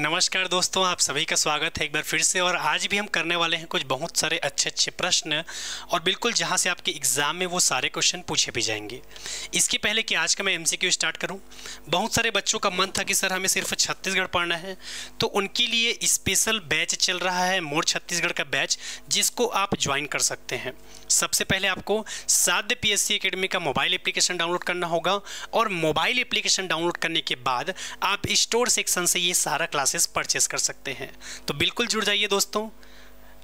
नमस्कार दोस्तों, आप सभी का स्वागत है एक बार फिर से। और आज भी हम करने वाले हैं कुछ बहुत सारे अच्छे अच्छे प्रश्न, और बिल्कुल जहां से आपके एग्ज़ाम में वो सारे क्वेश्चन पूछे भी जाएंगे। इसके पहले कि आज का मैं एमसीक्यू स्टार्ट करूं, बहुत सारे बच्चों का मन था कि सर हमें सिर्फ छत्तीसगढ़ पढ़ना है, तो उनके लिए स्पेशल बैच चल रहा है, मोर छत्तीसगढ़ का बैच, जिसको आप ज्वाइन कर सकते हैं। सबसे पहले आपको साध्य पीएससी एकेडमी का मोबाइल एप्लीकेशन डाउनलोड करना होगा, और मोबाइल एप्लीकेशन डाउनलोड करने के बाद आप स्टोर सेक्शन से ये सारा क्लासेस परचेस कर सकते हैं। तो बिल्कुल जुड़ जाइए दोस्तों।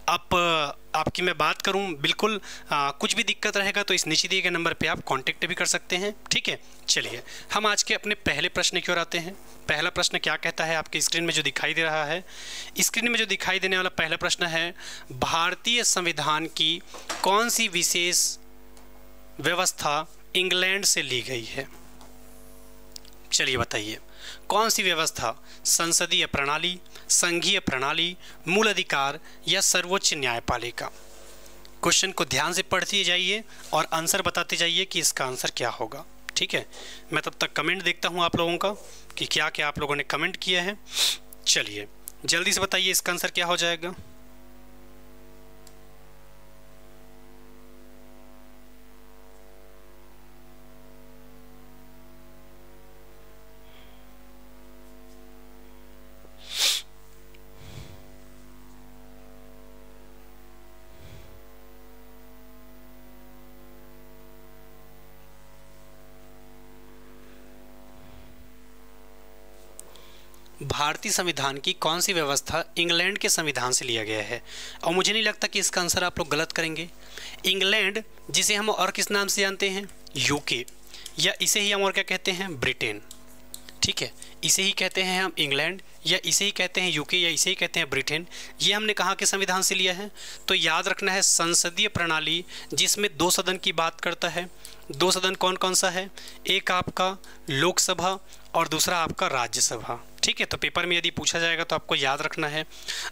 आपकी मैं बात करूं, बिल्कुल कुछ भी दिक्कत रहेगा तो इस नीचे दिए गए नंबर पे आप कांटेक्ट भी कर सकते हैं, ठीक है। चलिए हम आज के अपने पहले प्रश्न की ओर आते हैं। पहला प्रश्न क्या कहता है, आपकी स्क्रीन में जो दिखाई दे रहा है, स्क्रीन में जो दिखाई देने वाला पहला प्रश्न है, भारतीय संविधान की कौन सी विशेष व्यवस्था इंग्लैंड से ली गई है? चलिए बताइए, कौन सी व्यवस्था? संसदीय प्रणाली, संघीय प्रणाली, मूल अधिकार या सर्वोच्च न्यायपालिका? क्वेश्चन को ध्यान से पढ़ते जाइए और आंसर बताते जाइए कि इसका आंसर क्या होगा, ठीक है। मैं तब तक कमेंट देखता हूं आप लोगों का कि क्या क्या आप लोगों ने कमेंट किया है। चलिए जल्दी से बताइए इसका आंसर क्या हो जाएगा। भारतीय संविधान की कौन सी व्यवस्था इंग्लैंड के संविधान से लिया गया है? और मुझे नहीं लगता कि इसका आंसर आप लोग गलत करेंगे। इंग्लैंड, जिसे हम और किस नाम से जानते हैं? यूके, या इसे ही हम और क्या कहते हैं? ब्रिटेन, ठीक है। इसे ही कहते हैं हम इंग्लैंड, या इसे ही कहते हैं यूके, या इसे ही कहते हैं ब्रिटेन। ये हमने कहाँ के संविधान से लिया है? तो याद रखना है संसदीय प्रणाली, जिसमें 2 सदन की बात करता है। 2 सदन कौन कौन सा है? एक आपका लोकसभा और दूसरा आपका राज्यसभा, ठीक है। तो पेपर में यदि पूछा जाएगा तो आपको याद रखना है।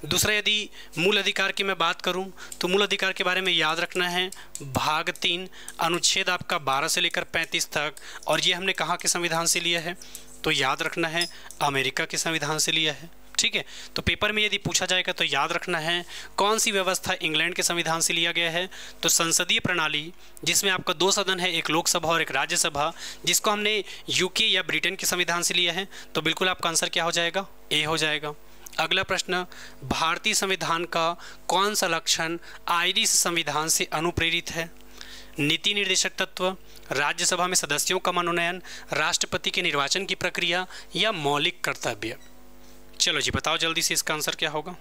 दूसरा, यदि मूल अधिकार की मैं बात करूं तो मूल अधिकार के बारे में याद रखना है भाग 3 अनुच्छेद आपका 12 से लेकर 35 तक, और ये हमने कहाँ के संविधान से लिया है? तो याद रखना है अमेरिका के संविधान से लिया है, ठीक है। तो पेपर में यदि पूछा जाएगा तो याद रखना है कौन सी व्यवस्था इंग्लैंड के संविधान से लिया गया है? तो संसदीय प्रणाली, जिसमें आपका 2 सदन है, एक लोकसभा और एक राज्यसभा, जिसको हमने यूके या ब्रिटेन के संविधान से लिया है। तो बिल्कुल आपका आंसर क्या हो जाएगा? ए हो जाएगा। अगला प्रश्न, भारतीय संविधान का कौन सा लक्षण आयरिश संविधान से अनुप्रेरित है? नीति निर्देशक तत्व, राज्यसभा में सदस्यों का मनोनयन, राष्ट्रपति के निर्वाचन की प्रक्रिया, या मौलिक कर्तव्य? चलो जी बताओ जल्दी से इसका आंसर क्या होगा।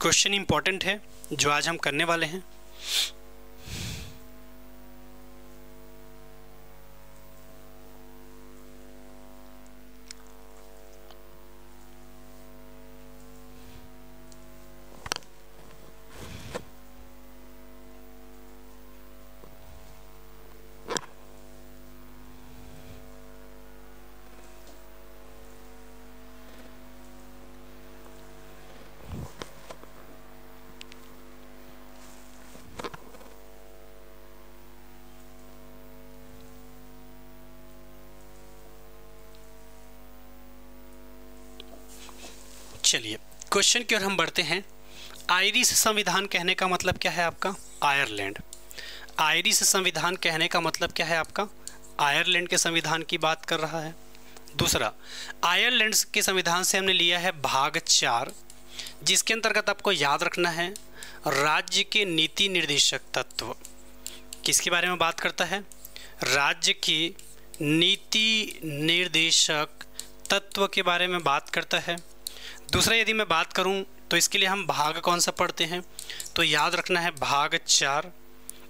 क्वेश्चन इंपॉर्टेंट है जो आज हम करने वाले हैं। चलिए क्वेश्चन की ओर हम बढ़ते हैं। आयरिश संविधान कहने का मतलब क्या है आपका? आयरलैंड। आयरिश संविधान कहने का मतलब क्या है आपका? आयरलैंड के संविधान की बात कर रहा है। दूसरा, आयरलैंड के संविधान से हमने लिया है भाग 4, जिसके अंतर्गत आपको याद रखना है राज्य के नीति निर्देशक तत्व। किसके बारे में बात करता है? राज्य के नीति निर्देशक तत्व के बारे में बात करता है। दूसरा, यदि मैं बात करूं तो इसके लिए हम भाग कौन सा पढ़ते हैं? तो याद रखना है भाग 4,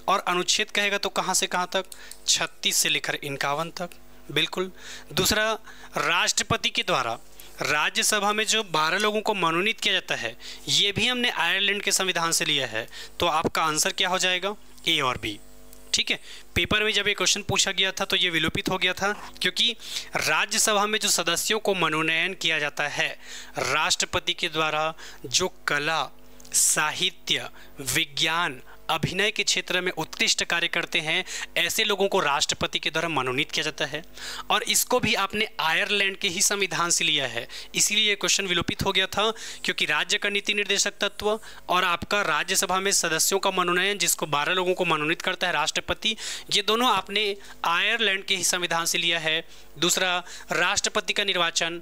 और अनुच्छेद कहेगा तो कहां से कहां तक? 36 से लेकर 51 तक, बिल्कुल। दूसरा, राष्ट्रपति के द्वारा राज्यसभा में जो 12 लोगों को मनोनीत किया जाता है, ये भी हमने आयरलैंड के संविधान से लिया है। तो आपका आंसर क्या हो जाएगा? ए और बी, ठीक है। पेपर में जब ये क्वेश्चन पूछा गया था तो ये विलोपित हो गया था, क्योंकि राज्यसभा में जो सदस्यों को मनोनयन किया जाता है राष्ट्रपति के द्वारा, जो कला साहित्य, विज्ञान, अभिनय के क्षेत्र में उत्कृष्ट कार्य करते हैं, ऐसे लोगों को राष्ट्रपति के द्वारा मनोनीत किया जाता है। और इसको भी आपने आयरलैंड के ही संविधान से लिया है, इसीलिए ये क्वेश्चन विलोपित हो गया था, क्योंकि राज्य का नीति निर्देशक तत्व और आपका राज्यसभा में सदस्यों का मनोनयन, जिसको 12 लोगों को मनोनीत करता है राष्ट्रपति, ये दोनों आपने आयरलैंड के ही संविधान से लिया है। दूसरा, राष्ट्रपति का निर्वाचन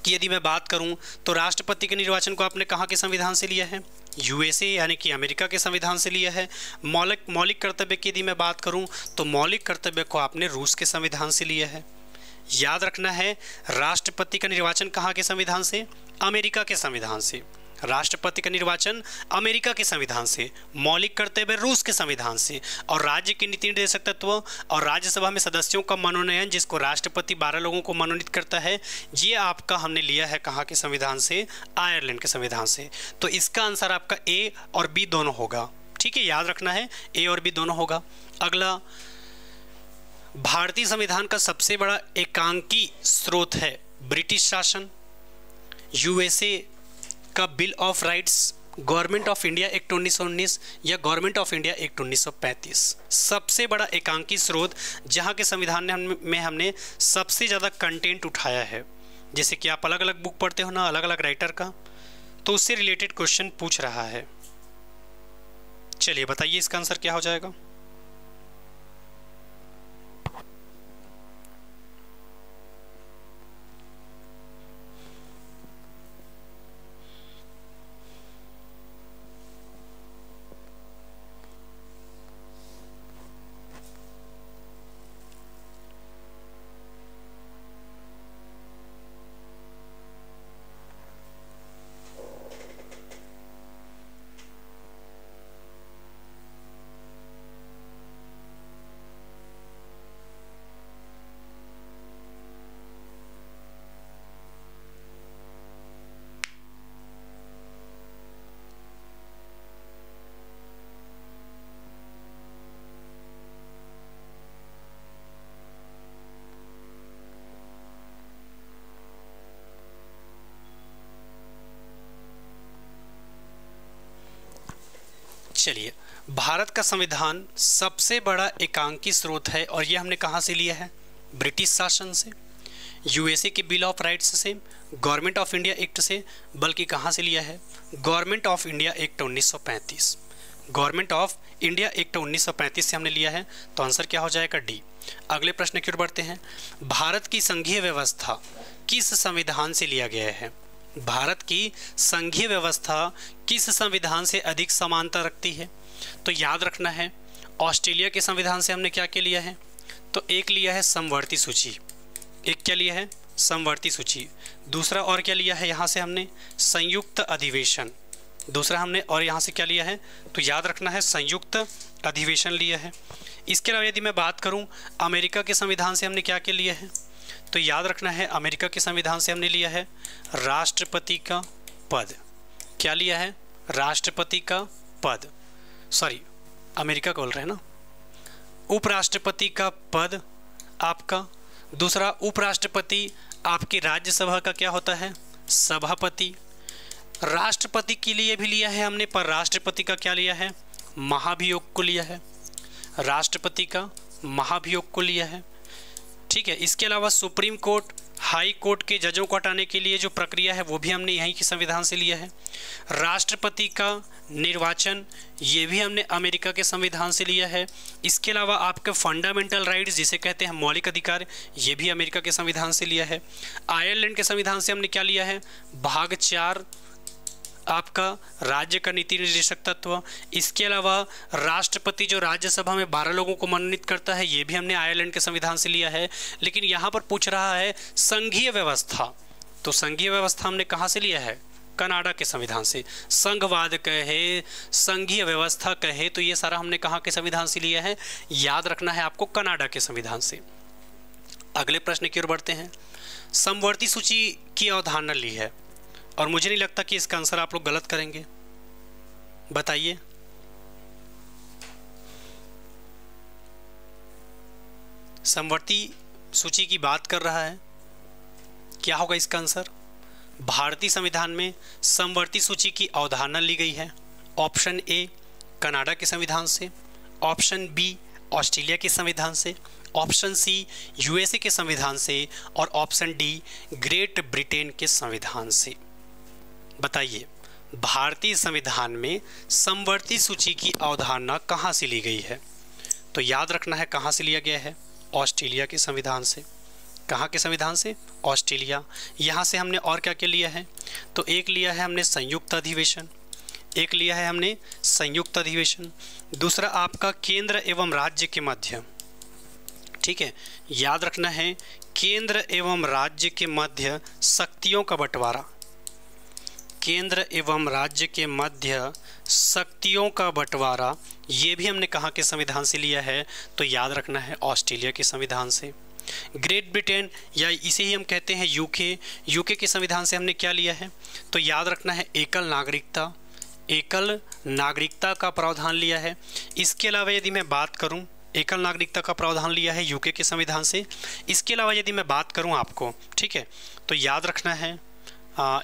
की यदि मैं बात करूं तो राष्ट्रपति के निर्वाचन को आपने कहाँ के संविधान से लिया है? यूएसए यानी कि अमेरिका के संविधान से लिया है। मौलिक कर्तव्य की यदि मैं बात करूं तो मौलिक कर्तव्य को आपने रूस के संविधान से लिया है। याद रखना है, राष्ट्रपति का निर्वाचन कहाँ के संविधान से? अमेरिका के संविधान से। राष्ट्रपति का निर्वाचन अमेरिका के संविधान से, मौलिक कर्तव्य रूस के संविधान से, और राज्य के नीति निर्देशक तत्व और राज्यसभा में सदस्यों का मनोनयन, जिसको राष्ट्रपति 12 लोगों को मनोनीत करता है, ये आपका हमने लिया है कहाँ के संविधान से? आयरलैंड के संविधान से। तो इसका आंसर आपका ए और बी दोनों होगा। ठीक है, याद रखना है, ए और बी दोनों होगा। अगला, भारतीय संविधान का सबसे बड़ा एकांकी स्रोत है ब्रिटिश शासन, यूएसए का bill of rights, government of India act 1919 या गवर्नमेंट ऑफ इंडिया एक्ट 1935। सबसे बड़ा एकांकी स्रोत जहाँ के संविधान में हमने सबसे ज़्यादा कंटेंट उठाया है। जैसे कि आप अलग अलग बुक पढ़ते हो ना, अलग अलग राइटर का, तो उससे रिलेटेड क्वेश्चन पूछ रहा है। चलिए बताइए इसका आंसर क्या हो जाएगा? चलिए, भारत का संविधान सबसे बड़ा एकांकी स्रोत है और ये हमने कहाँ से लिया है? ब्रिटिश शासन से, यूएसए के बिल ऑफ राइट्स से, गवर्नमेंट ऑफ इंडिया एक्ट से, बल्कि कहाँ से लिया है? Government of India act 1935। Government of India act 1935 से हमने लिया है, तो आंसर क्या हो जाएगा? डी। अगले प्रश्न की ओर बढ़ते हैं। भारत की संघीय व्यवस्था किस संविधान से लिया गया है? भारत की संघीय व्यवस्था किस संविधान से अधिक समानता रखती है? तो याद रखना है, ऑस्ट्रेलिया के संविधान से हमने क्या क्या लिया है? तो एक लिया है समवर्ती सूची, एक क्या लिया है? समवर्ती सूची। दूसरा और क्या लिया है यहाँ से हमने? संयुक्त अधिवेशन। दूसरा हमने और यहाँ से क्या लिया है? तो याद रखना है, संयुक्त अधिवेशन लिया है। इसके अलावा यदि मैं बात करूँ अमेरिका के संविधान से हमने क्या क्या लिया है? तो याद रखना है, अमेरिका के संविधान से हमने लिया है राष्ट्रपति का पद। क्या लिया है? राष्ट्रपति का पद, सॉरी अमेरिका को बोल रहे हैं ना, उपराष्ट्रपति का पद आपका। दूसरा, उपराष्ट्रपति आपकी राज्यसभा का क्या होता है? सभापति। राष्ट्रपति के लिए भी लिया है हमने, पर राष्ट्रपति का क्या लिया है? महाभियोग को लिया है। राष्ट्रपति का महाभियोग को लिया है। ठीक है, इसके अलावा सुप्रीम कोर्ट, हाई कोर्ट के जजों को हटाने के लिए जो प्रक्रिया है वो भी हमने यहीं के संविधान से लिया है। राष्ट्रपति का निर्वाचन, ये भी हमने अमेरिका के संविधान से लिया है। इसके अलावा आपके फंडामेंटल राइट्स जिसे कहते हैं मौलिक अधिकार, ये भी अमेरिका के संविधान से लिया है। आयरलैंड के संविधान से हमने क्या लिया है? भाग 4 आपका राज्य का नीति निर्देशक तत्व। इसके अलावा राष्ट्रपति जो राज्यसभा में 12 लोगों को मनोनीत करता है, ये भी हमने आयरलैंड के संविधान से लिया है। लेकिन यहाँ पर पूछ रहा है संघीय व्यवस्था, तो संघीय व्यवस्था हमने कहाँ से लिया है? कनाडा के संविधान से। संघवाद कहे, संघीय व्यवस्था कहे, तो ये सारा हमने कहाँ के संविधान से लिया है? याद रखना है आपको, कनाडा के संविधान से। अगले प्रश्न की ओर बढ़ते हैं। समवर्ती सूची की अवधारणा ली है और मुझे नहीं लगता कि इसका आंसर आप लोग गलत करेंगे, बताइए। समवर्ती सूची की बात कर रहा है, क्या होगा इसका आंसर? भारतीय संविधान में समवर्ती सूची की अवधारणा ली गई है? ऑप्शन ए कनाडा के संविधान से, ऑप्शन बी ऑस्ट्रेलिया के संविधान से, ऑप्शन सी यूएसए के संविधान से और ऑप्शन डी ग्रेट ब्रिटेन के संविधान से। बताइए, भारतीय संविधान में समवर्ती सूची की अवधारणा कहाँ से ली गई है? तो याद रखना है कहाँ से लिया गया है, ऑस्ट्रेलिया के संविधान से। कहाँ के संविधान से? ऑस्ट्रेलिया। यहाँ से हमने और क्या क्या लिया है? तो एक लिया है हमने संयुक्त अधिवेशन, एक लिया है हमने संयुक्त अधिवेशन, दूसरा आपका केंद्र एवं राज्य के मध्य, ठीक है, याद रखना है केंद्र एवं राज्य के मध्य शक्तियों का बंटवारा, केंद्र एवं राज्य के मध्य शक्तियों का बंटवारा, ये भी हमने कहाँ के संविधान से लिया है? तो याद रखना है ऑस्ट्रेलिया के संविधान से। ग्रेट ब्रिटेन या इसे ही हम कहते हैं यूके के संविधान से हमने क्या लिया है? तो याद रखना है एकल नागरिकता का प्रावधान लिया है। इसके अलावा यदि मैं बात करूं, एकल नागरिकता का प्रावधान लिया है यूके के संविधान से। इसके अलावा यदि मैं बात करूं आपको, ठीक है, तो याद रखना है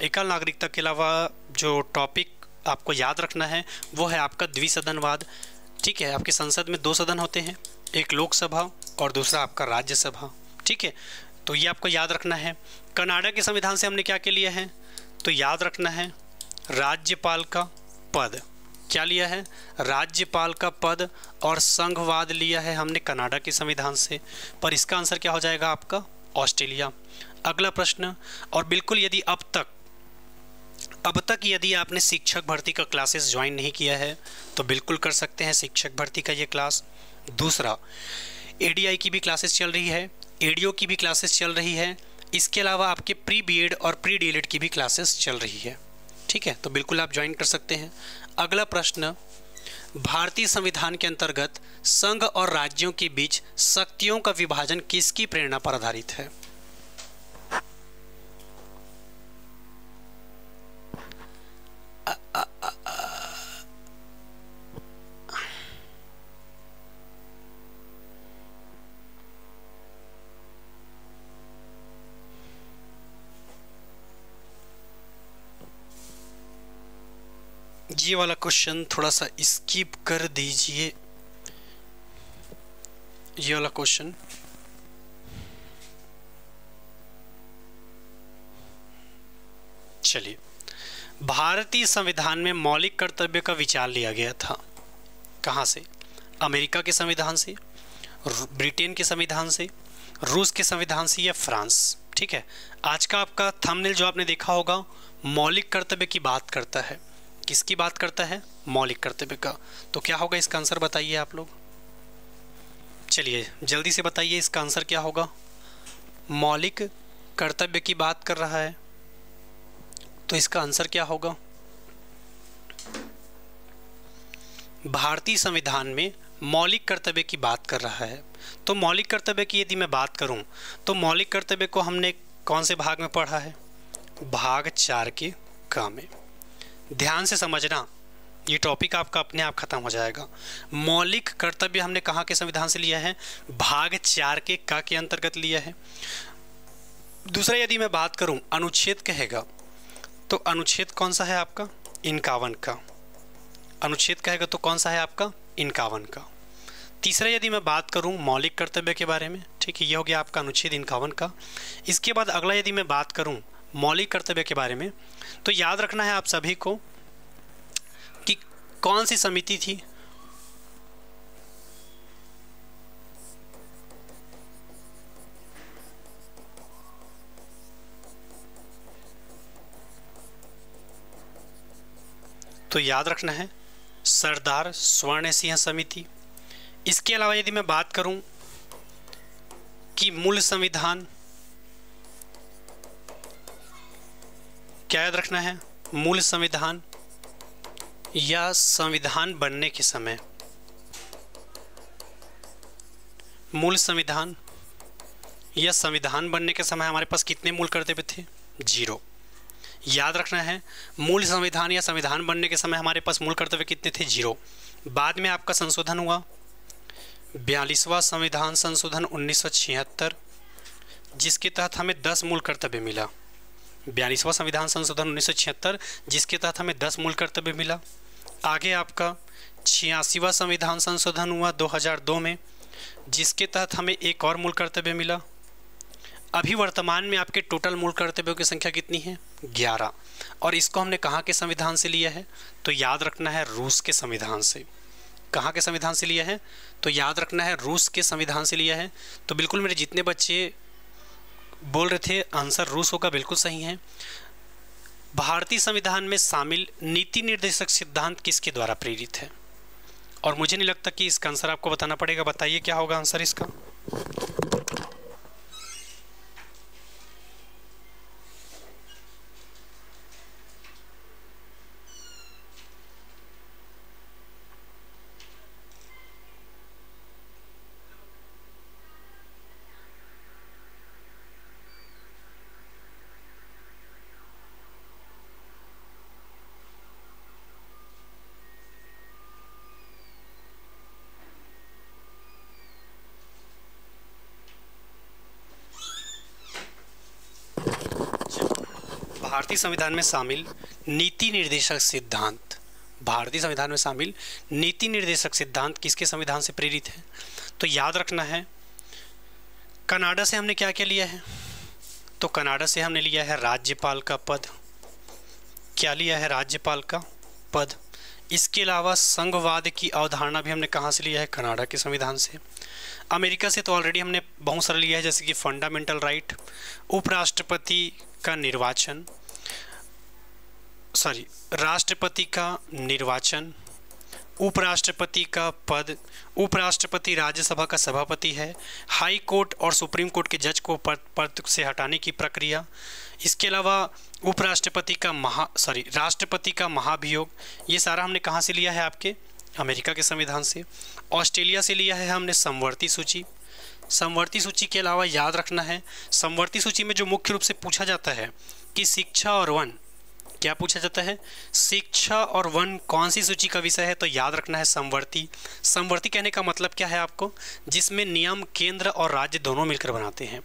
एकल नागरिकता के अलावा जो टॉपिक आपको याद रखना है वो है आपका द्विसदनवाद, ठीक है। आपके संसद में 2 सदन होते हैं, एक लोकसभा और दूसरा आपका राज्यसभा, ठीक है, तो ये आपको याद रखना है। कनाडा के संविधान से हमने क्या क्या लिया है? तो याद रखना है राज्यपाल का पद, क्या लिया है? राज्यपाल का पद और संघवाद लिया है हमने कनाडा के संविधान से, पर इसका आंसर क्या हो जाएगा आपका? ऑस्ट्रेलिया। अगला प्रश्न, और बिल्कुल यदि अब तक यदि आपने शिक्षक भर्ती का क्लासेस ज्वाइन नहीं किया है तो बिल्कुल कर सकते हैं शिक्षक भर्ती का ये क्लास। दूसरा, एडीआई की भी क्लासेस चल रही है, एडीओ की भी क्लासेस चल रही है, इसके अलावा आपके प्री बीएड और प्री डीएलएड की भी क्लासेस चल रही है, ठीक है, तो बिल्कुल आप ज्वाइन कर सकते हैं। अगला प्रश्न, भारतीय संविधान के अंतर्गत संघ और राज्यों के बीच शक्तियों का विभाजन किसकी प्रेरणा पर आधारित है? ये वाला क्वेश्चन थोड़ा सा स्किप कर दीजिए, ये वाला क्वेश्चन। चलिए, भारतीय संविधान में मौलिक कर्तव्य का विचार लिया गया था कहाँ से? अमेरिका के संविधान से, ब्रिटेन के संविधान से, रूस के संविधान से या फ्रांस, ठीक है। आज का आपका थंबनेल जो आपने देखा होगा मौलिक कर्तव्य की बात करता है। किसकी बात करता है? मौलिक कर्तव्य का। तो क्या होगा इसका आंसर बताइए आप लोग, चलिए जल्दी से बताइए इसका आंसर क्या होगा? मौलिक कर्तव्य की बात कर रहा है तो इसका आंसर क्या होगा? भारतीय संविधान में मौलिक कर्तव्य की बात कर रहा है, तो मौलिक कर्तव्य की यदि मैं बात करूं तो मौलिक कर्तव्य को हमने कौन से भाग में पढ़ा है? भाग 4 के क में। ध्यान से समझना, ये टॉपिक आपका अपने आप खत्म हो जाएगा। मौलिक कर्तव्य हमने कहाँ के संविधान से लिया है? भाग 4 के क के अंतर्गत लिया है। दूसरा यदि मैं बात करूं अनुच्छेद कहेगा तो अनुच्छेद कौन सा है आपका? 51 का। अनुच्छेद कहेगा तो कौन सा है आपका? 51 का। तीसरा यदि मैं बात करूं मौलिक कर्तव्य के बारे में, ठीक है, ये हो गया आपका अनुच्छेद 51 का। इसके बाद अगला यदि मैं बात करूं मौलिक कर्तव्य के बारे में तो याद रखना है आप सभी को कि कौन सी समिति थी? तो याद रखना है सरदार स्वर्ण सिंह समिति। इसके अलावा यदि मैं बात करूं कि मूल संविधान, क्या याद रखना है? मूल संविधान या संविधान बनने के समय, मूल संविधान या संविधान बनने के समय हमारे पास कितने मूल कर्तव्य थे? 0। याद रखना है मूल संविधान या संविधान बनने के समय हमारे पास मूल कर्तव्य कितने थे? 0। बाद में आपका संशोधन हुआ 42वां संविधान संशोधन 1976, जिसके तहत हमें 10 मूल कर्तव्य मिला। 42वां संविधान संशोधन 1976, जिसके तहत हमें 10 मूल कर्तव्य मिला। आगे आपका 86वां संविधान संशोधन हुआ 2002 में, जिसके तहत हमें एक और मूल कर्तव्य मिला। अभी वर्तमान में आपके टोटल मूल कर्तव्यों की संख्या कितनी है? 11। और इसको हमने कहाँ के संविधान से लिया है? तो याद रखना है रूस के संविधान से। कहाँ के संविधान से लिया है? तो याद रखना है रूस के संविधान से लिया है। तो बिल्कुल मेरे जितने बच्चे बोल रहे थे आंसर रूस होगा, बिल्कुल सही है। भारतीय संविधान में शामिल नीति निर्देशक सिद्धांत किसके द्वारा प्रेरित है? और मुझे नहीं लगता कि इसका आंसर आपको बताना पड़ेगा। बताइए क्या होगा आंसर इसका? भारतीय संविधान में शामिल नीति निर्देशक सिद्धांत, भारतीय संविधान में शामिल नीति निर्देशक सिद्धांत किसके संविधान से प्रेरित है? तो याद रखना है कनाडा से हमने क्या क्या लिया है? तो कनाडा से हमने लिया है राज्यपाल का पद। क्या लिया है? राज्यपाल का पद। इसके अलावा संघवाद की अवधारणा भी हमने कहाँ से लिया है? कनाडा के संविधान से। अमेरिका से तो ऑलरेडी हमने बहुत सारा लिया है, जैसे कि फंडामेंटल राइट, उपराष्ट्रपति का निर्वाचन, राष्ट्रपति का निर्वाचन, उपराष्ट्रपति का पद, उपराष्ट्रपति राज्यसभा का सभापति है, हाई कोर्ट और सुप्रीम कोर्ट के जज को पद से हटाने की प्रक्रिया। इसके अलावा उपराष्ट्रपति का राष्ट्रपति का महाभियोग, ये सारा हमने कहाँ से लिया है? आपके अमेरिका के संविधान से। ऑस्ट्रेलिया से लिया है हमने समवर्ती सूची। समवर्ती सूची के अलावा याद रखना है समवर्ती सूची में जो मुख्य रूप से पूछा जाता है कि शिक्षा और वन, क्या पूछा जाता है? शिक्षा और वन कौन सी सूची का विषय है? तो याद रखना है समवर्ती। समवर्ती कहने का मतलब क्या है आपको? जिसमें नियम केंद्र और राज्य दोनों मिलकर बनाते हैं,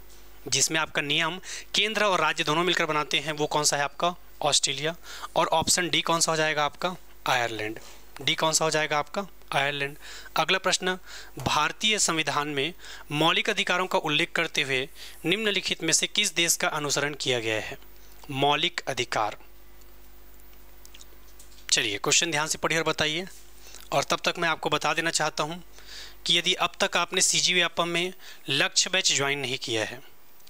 जिसमें आपका नियम केंद्र और राज्य दोनों मिलकर बनाते हैं, वो कौन सा है आपका? ऑस्ट्रेलिया। और ऑप्शन डी कौन सा हो जाएगा आपका? आयरलैंड। डी कौन सा हो जाएगा आपका? आयरलैंड। अगला प्रश्न, भारतीय संविधान में मौलिक अधिकारों का उल्लेख करते हुए निम्नलिखित में से किस देश का अनुसरण किया गया है? मौलिक अधिकार। चलिए क्वेश्चन ध्यान से पढ़िए और बताइए। और तब तक मैं आपको बता देना चाहता हूं कि यदि अब तक आपने सीजी व्यापम में लक्ष्य बैच ज्वाइन नहीं किया है,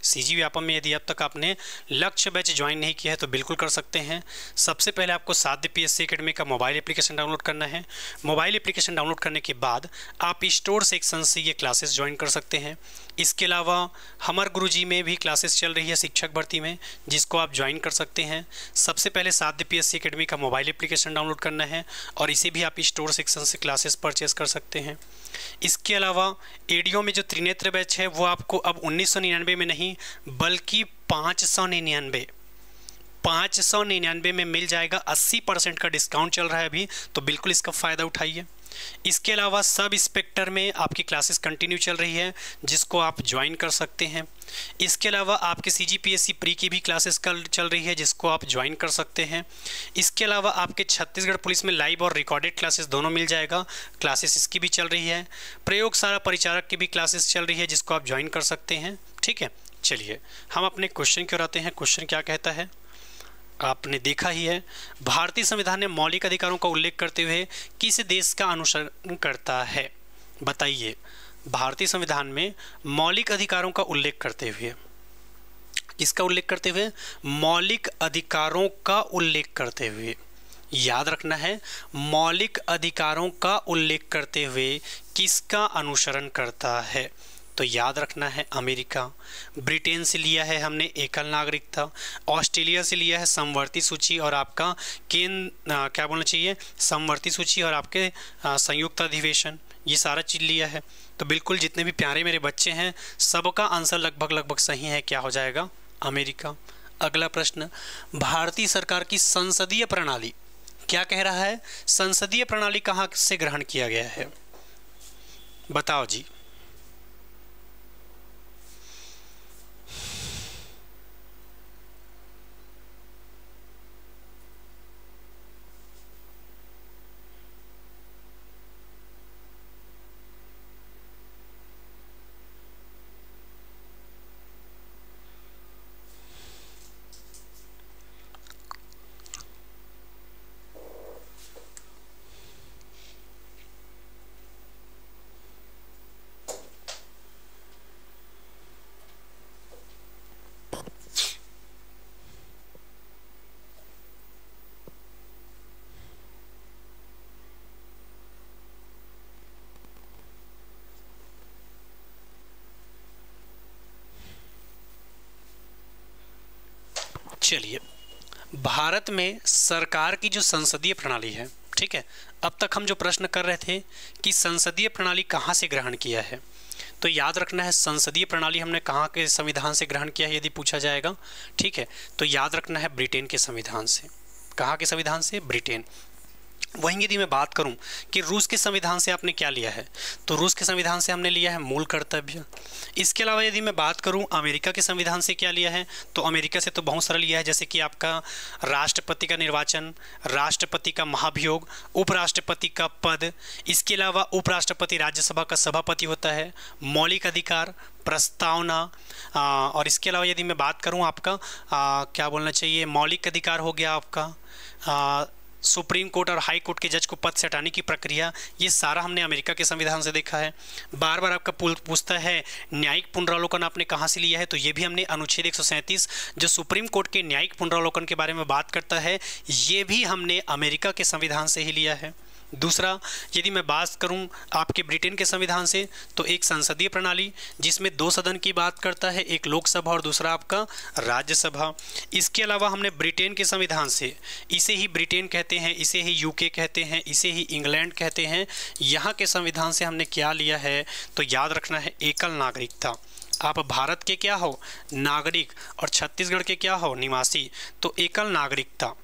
सीजी व्यापम में यदि अब तक आपने लक्ष्य बैच ज्वाइन नहीं किया है तो बिल्कुल कर सकते हैं। सबसे पहले आपको साध्य पीएससी एकेडमी का मोबाइल एप्लीकेशन डाउनलोड करना है। मोबाइल एप्लीकेशन डाउनलोड करने के बाद आप स्टोर सेक्शन से ये क्लासेस ज्वाइन कर सकते हैं। इसके अलावा हमर गुरुजी में भी क्लासेस चल रही है शिक्षक भर्ती में, जिसको आप ज्वाइन कर सकते हैं। सबसे पहले साध्य पीएससी एकेडमी का मोबाइल एप्लीकेशन डाउनलोड करना है और इसे भी आप स्टोर सेक्शन से क्लासेस परचेस कर सकते हैं। इसके अलावा एडीओ में जो त्रिनेत्र बैच है वो आपको अब 1999 में नहीं बल्कि 599 में मिल जाएगा। 80% का डिस्काउंट चल रहा है अभी, तो बिल्कुल इसका फ़ायदा उठाइए। इसके अलावा सब इंस्पेक्टर में आपकी क्लासेस कंटिन्यू चल रही है, जिसको आप ज्वाइन कर सकते हैं। इसके अलावा आपके सीजीपीएससी प्री की भी क्लासेस कल चल रही है, जिसको आप ज्वाइन कर सकते हैं। इसके अलावा आपके छत्तीसगढ़ पुलिस में लाइव और रिकॉर्डेड क्लासेस दोनों मिल जाएगा, क्लासेस इसकी भी चल रही है। प्रयोगशाला परिचारक की भी क्लासेस चल रही है, जिसको आप ज्वाइन कर सकते हैं। ठीक है, चलिए हम अपने क्वेश्चन की ओर आते हैं। क्वेश्चन क्या कहता है आपने देखा ही है। भारतीय संविधान ने मौलिक अधिकारों का उल्लेख करते हुए किस देश का अनुसरण करता है? बताइए। भारतीय संविधान में मौलिक अधिकारों का उल्लेख करते हुए, किसका उल्लेख करते हुए? मौलिक अधिकारों का उल्लेख करते हुए। याद रखना है मौलिक अधिकारों का उल्लेख करते हुए किसका अनुसरण करता है? तो याद रखना है अमेरिका। ब्रिटेन से लिया है हमने एकल नागरिकता, ऑस्ट्रेलिया से लिया है समवर्ती सूची और आपका क्या बोलना चाहिए, समवर्ती सूची और आपके संयुक्त अधिवेशन, ये सारा चीज़ लिया है। तो बिल्कुल जितने भी प्यारे मेरे बच्चे हैं सबका आंसर लगभग सही है। क्या हो जाएगा? अमेरिका। अगला प्रश्न, भारतीय सरकार की संसदीय प्रणाली क्या कह रहा है? संसदीय प्रणाली कहाँ से ग्रहण किया गया है? बताओ जी। चलिए, भारत में सरकार की जो संसदीय प्रणाली है, ठीक है, अब तक हम जो प्रश्न कर रहे थे कि संसदीय प्रणाली कहाँ से ग्रहण किया है, तो याद रखना है संसदीय प्रणाली हमने कहाँ के संविधान से ग्रहण किया है यदि पूछा जाएगा, ठीक है, तो याद रखना है ब्रिटेन के संविधान से। कहाँ के संविधान से? ब्रिटेन। वहीं यदि मैं बात करूं कि रूस के संविधान से आपने क्या लिया है, तो रूस के संविधान से हमने लिया है मूल कर्तव्य। इसके अलावा यदि मैं बात करूं अमेरिका के संविधान से क्या लिया है, तो अमेरिका से तो बहुत सारा लिया है, जैसे कि आपका राष्ट्रपति का निर्वाचन, राष्ट्रपति का महाभियोग, उपराष्ट्रपति का पद, इसके अलावा उपराष्ट्रपति राज्यसभा का सभापति होता है, मौलिक अधिकार, प्रस्तावना, और इसके अलावा यदि मैं बात करूं आपका क्या बोलना चाहिए, मौलिक अधिकार हो गया आपका, सुप्रीम कोर्ट और हाई कोर्ट के जज को पद से हटाने की प्रक्रिया, ये सारा हमने अमेरिका के संविधान से देखा है। बार बार आपका पूछता है न्यायिक पुनरावलोकन आपने कहाँ से लिया है, तो ये भी हमने अनुच्छेद 137 जो सुप्रीम कोर्ट के न्यायिक पुनरावलोकन के बारे में बात करता है, ये भी हमने अमेरिका के संविधान से ही लिया है। दूसरा, यदि मैं बात करूं आपके ब्रिटेन के संविधान से, तो एक संसदीय प्रणाली जिसमें 2 सदन की बात करता है, एक लोकसभा और दूसरा आपका राज्यसभा। इसके अलावा हमने ब्रिटेन के संविधान से, इसे ही ब्रिटेन कहते हैं, इसे ही यूके कहते हैं, इसे ही इंग्लैंड कहते हैं, यहाँ के संविधान से हमने क्या लिया है, तो याद रखना है एकल नागरिकता। आप भारत के क्या हो? नागरिक, और छत्तीसगढ़ के क्या हो? निवासी, तो एकल नागरिकता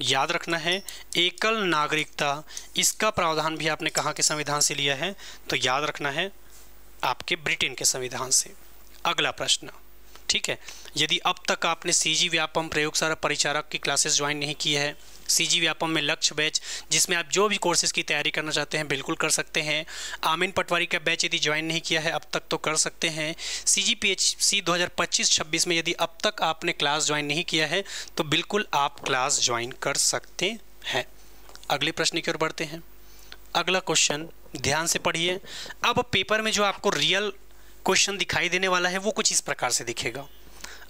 याद रखना है। एकल नागरिकता, इसका प्रावधान भी आपने कहाँ के संविधान से लिया है, तो याद रखना है आपके ब्रिटेन के संविधान से। अगला प्रश्न, ठीक है, यदि अब तक आपने सीजी व्यापम प्रयोगशाला परिचारक की क्लासेस ज्वाइन नहीं की है, सीजी व्यापम में लक्ष्य बैच जिसमें आप जो भी कोर्सेज की तैयारी करना चाहते हैं बिल्कुल कर सकते हैं। आमीन पटवारी का बैच यदि ज्वाइन नहीं किया है अब तक तो कर सकते हैं। सीजी पीएचसी 2025-26 में यदि अब तक आपने क्लास ज्वाइन नहीं किया है तो बिल्कुल आप क्लास ज्वाइन कर सकते हैं। अगले प्रश्न की ओर बढ़ते हैं। अगला क्वेश्चन ध्यान से पढ़िए। अब पेपर में जो आपको रियल क्वेश्चन दिखाई देने वाला है वो कुछ इस प्रकार से दिखेगा।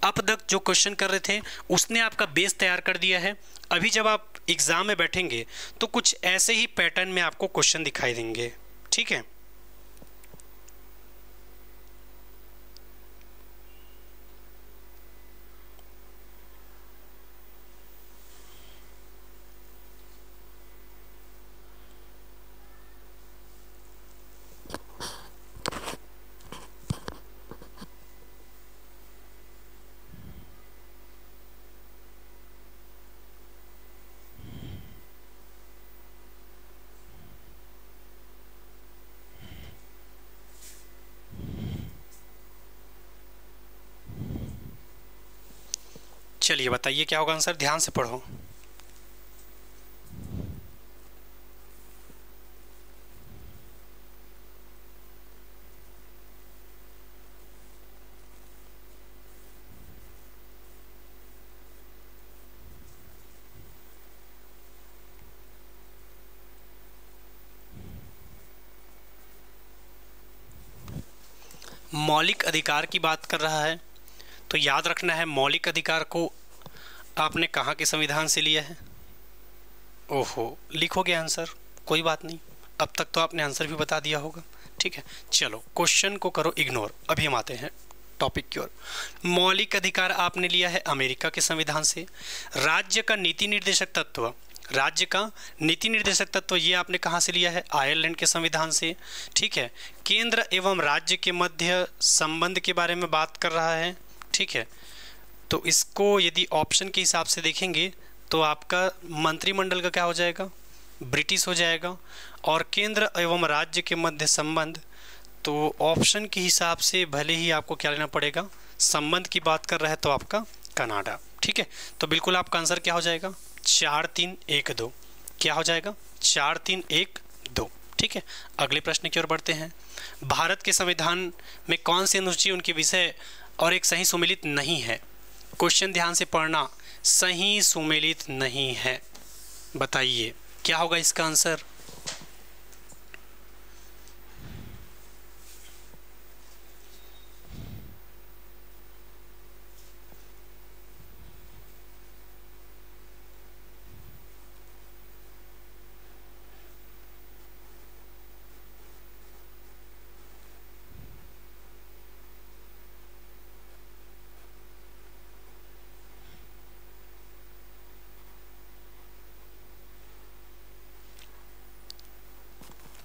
अब तक जो क्वेश्चन कर रहे थे उसने आपका बेस तैयार कर दिया है। अभी जब आप एग्जाम में बैठेंगे तो कुछ ऐसे ही पैटर्न में आपको क्वेश्चन दिखाई देंगे, ठीक है। चलिए बताइए क्या होगा आंसर, ध्यान से पढ़ो। मौलिक अधिकार की बात कर रहा है तो याद रखना है मौलिक अधिकार को आपने कहाँ के संविधान से लिया है। ओहो, लिखोगे आंसर, कोई बात नहीं, अब तक तो आपने आंसर भी बता दिया होगा, ठीक है। चलो क्वेश्चन को करो इग्नोर, अभी हम आते हैं टॉपिक की ओर। मौलिक अधिकार आपने लिया है अमेरिका के संविधान से। राज्य का नीति निर्देशक तत्व, राज्य का नीति निर्देशक तत्व ये आपने कहाँ से लिया है? आयरलैंड के संविधान से, ठीक है। केंद्र एवं राज्य के मध्य संबंध के बारे में बात कर रहा है, ठीक है। तो इसको यदि ऑप्शन के हिसाब से देखेंगे तो आपका मंत्रिमंडल का क्या हो जाएगा? ब्रिटिश हो जाएगा। और केंद्र एवं राज्य के मध्य संबंध, तो ऑप्शन के हिसाब से भले ही आपको क्या लेना पड़ेगा, संबंध की बात कर रहा है तो आपका कनाडा, ठीक है। तो बिल्कुल आपका आंसर क्या हो जाएगा? 4-3-1-2, क्या हो जाएगा? 4-3-1-2, ठीक है। अगले प्रश्न की ओर बढ़ते हैं। भारत के संविधान में कौन सी अनुसूची उनके विषय और एक सही सुमेलित नहीं है? क्वेश्चन ध्यान से पढ़ना, सही सुमेलित नहीं है, बताइए क्या होगा इसका आंसर?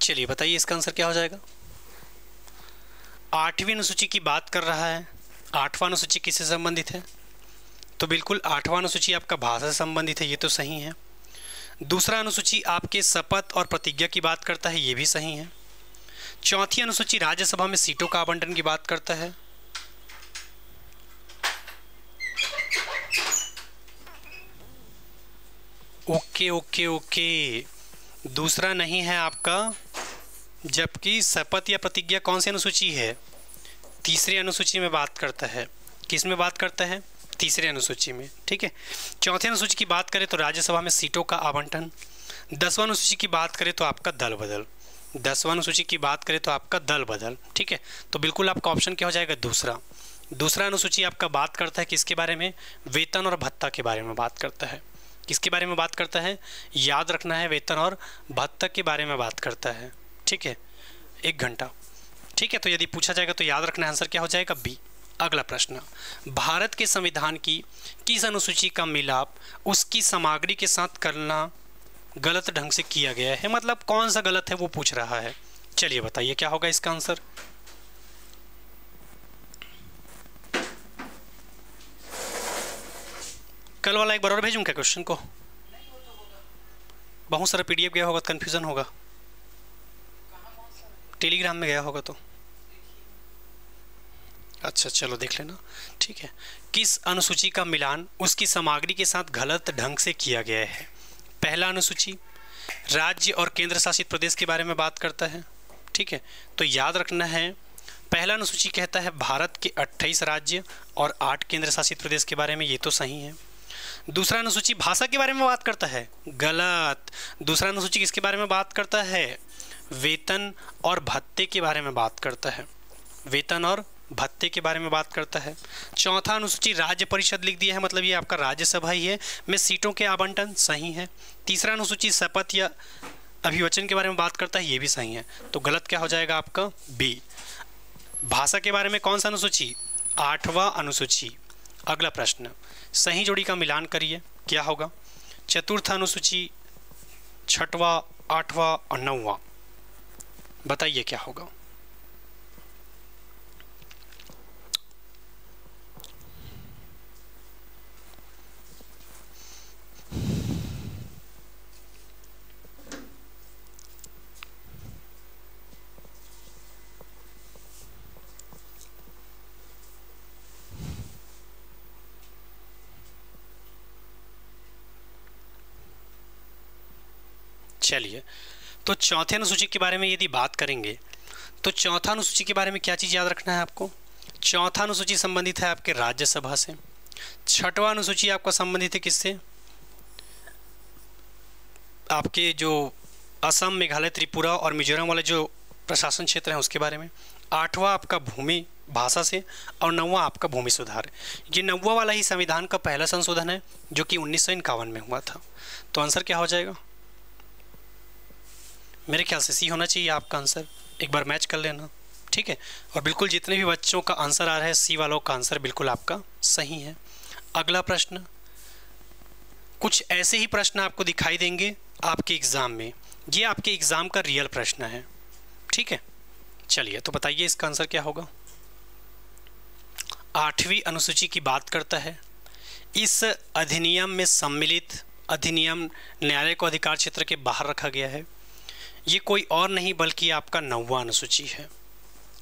चलिए बताइए इसका आंसर क्या हो जाएगा। 8वीं अनुसूची की बात कर रहा है। 8वां अनुसूची किससे संबंधित है? तो बिल्कुल 8वां अनुसूची आपका भाषा से संबंधित है, ये तो सही है। दूसरा अनुसूची आपके शपथ और प्रतिज्ञा की बात करता है, ये भी सही है। चौथी अनुसूची राज्यसभा में सीटों का आवंटन की बात करता है। ओके ओके ओके, दूसरा नहीं है आपका, जबकि शपथ या प्रतिज्ञा कौन सी अनुसूची है? तीसरी अनुसूची में बात करता है। किस में बात करता है? तीसरी अनुसूची में, ठीक है। चौथी अनुसूची की बात करें तो राज्यसभा में सीटों का आवंटन। 10वां अनुसूची की बात करें तो आपका दल बदल। 10वां अनुसूची की बात करें तो आपका दल बदल, ठीक है। तो बिल्कुल आपका ऑप्शन क्या हो जाएगा? दूसरा। दूसरा अनुसूची आपका बात करता है किसके बारे में? वेतन और भत्ता के बारे में बात करता है। किसके बारे में बात करता है? याद रखना है, वेतन और भत्ता के बारे में बात करता है, ठीक है। 1 घंटा, ठीक है। तो यदि पूछा जाएगा तो याद रखना है, आंसर क्या हो जाएगा? बी। अगला प्रश्न, भारत के संविधान की किस अनुसूची का मिलाप उसकी सामग्री के साथ करना गलत ढंग से किया गया है? मतलब कौन सा गलत है वो पूछ रहा है। चलिए बताइए क्या होगा इसका आंसर। कल वाला एक बार और भेजूं क्या क्वेश्चन को? बहुत सारा पीडीएफ गया होगा तो कन्फ्यूजन होगा। टेलीग्राम में गया होगा तो अच्छा चलो देख लेना, ठीक है। किस अनुसूची का मिलान उसकी सामग्री के साथ गलत ढंग से किया गया है? पहला अनुसूची राज्य और केंद्र शासित प्रदेश के बारे में बात करता है, ठीक है। तो याद रखना है, पहला अनुसूची कहता है भारत के 28 राज्य और 8 केंद्र शासित प्रदेश के बारे में, ये तो सही है। दूसरा अनुसूची भाषा के बारे में बात करता है, गलत। दूसरा अनुसूची किसके बारे में बात करता है? वेतन और भत्ते के बारे में बात करता है। वेतन और भत्ते के बारे में बात करता है। चौथा अनुसूची राज्य परिषद लिख दिया है, मतलब ये आपका राज्यसभा ही है, में सीटों के आवंटन, सही है। तीसरा अनुसूची शपथ या अभिवचन के बारे में बात करता है, ये भी सही है। तो गलत क्या हो जाएगा आपका? बी। भाषा के बारे में कौन सा अनुसूची? 8वां अनुसूची। अगला प्रश्न, सही जोड़ी का मिलान करिए, क्या होगा? चतुर्थ अनुसूची, 6वां, 8वां और 9वां, बताइए क्या होगा। चलिए, तो चौथे अनुसूची के बारे में यदि बात करेंगे तो चौथा अनुसूची के बारे में क्या चीज़ याद रखना है आपको? चौथा अनुसूची संबंधित है आपके राज्यसभा से। 6वां अनुसूची आपका संबंधित है किससे? आपके जो असम, मेघालय, त्रिपुरा और मिजोरम वाले जो प्रशासन क्षेत्र हैं उसके बारे में। 8वां आपका भूमि भाषा से और 9वां आपका भूमि सुधार। ये 9वां वाला ही संविधान का पहला संशोधन है जो कि 1951 में हुआ था। तो आंसर क्या हो जाएगा? मेरे ख्याल से सी होना चाहिए आपका आंसर, एक बार मैच कर लेना, ठीक है। और बिल्कुल जितने भी बच्चों का आंसर आ रहा है सी वालों का आंसर बिल्कुल आपका सही है। अगला प्रश्न, कुछ ऐसे ही प्रश्न आपको दिखाई देंगे आपके एग्ज़ाम में, ये आपके एग्ज़ाम का रियल प्रश्न है, ठीक है। चलिए तो बताइए इसका आंसर क्या होगा। 8वीं अनुसूची की बात करता है, इस अधिनियम में सम्मिलित अधिनियम न्यायालय को अधिकार क्षेत्र के बाहर रखा गया है। ये कोई और नहीं बल्कि आपका 9वां अनुसूची है।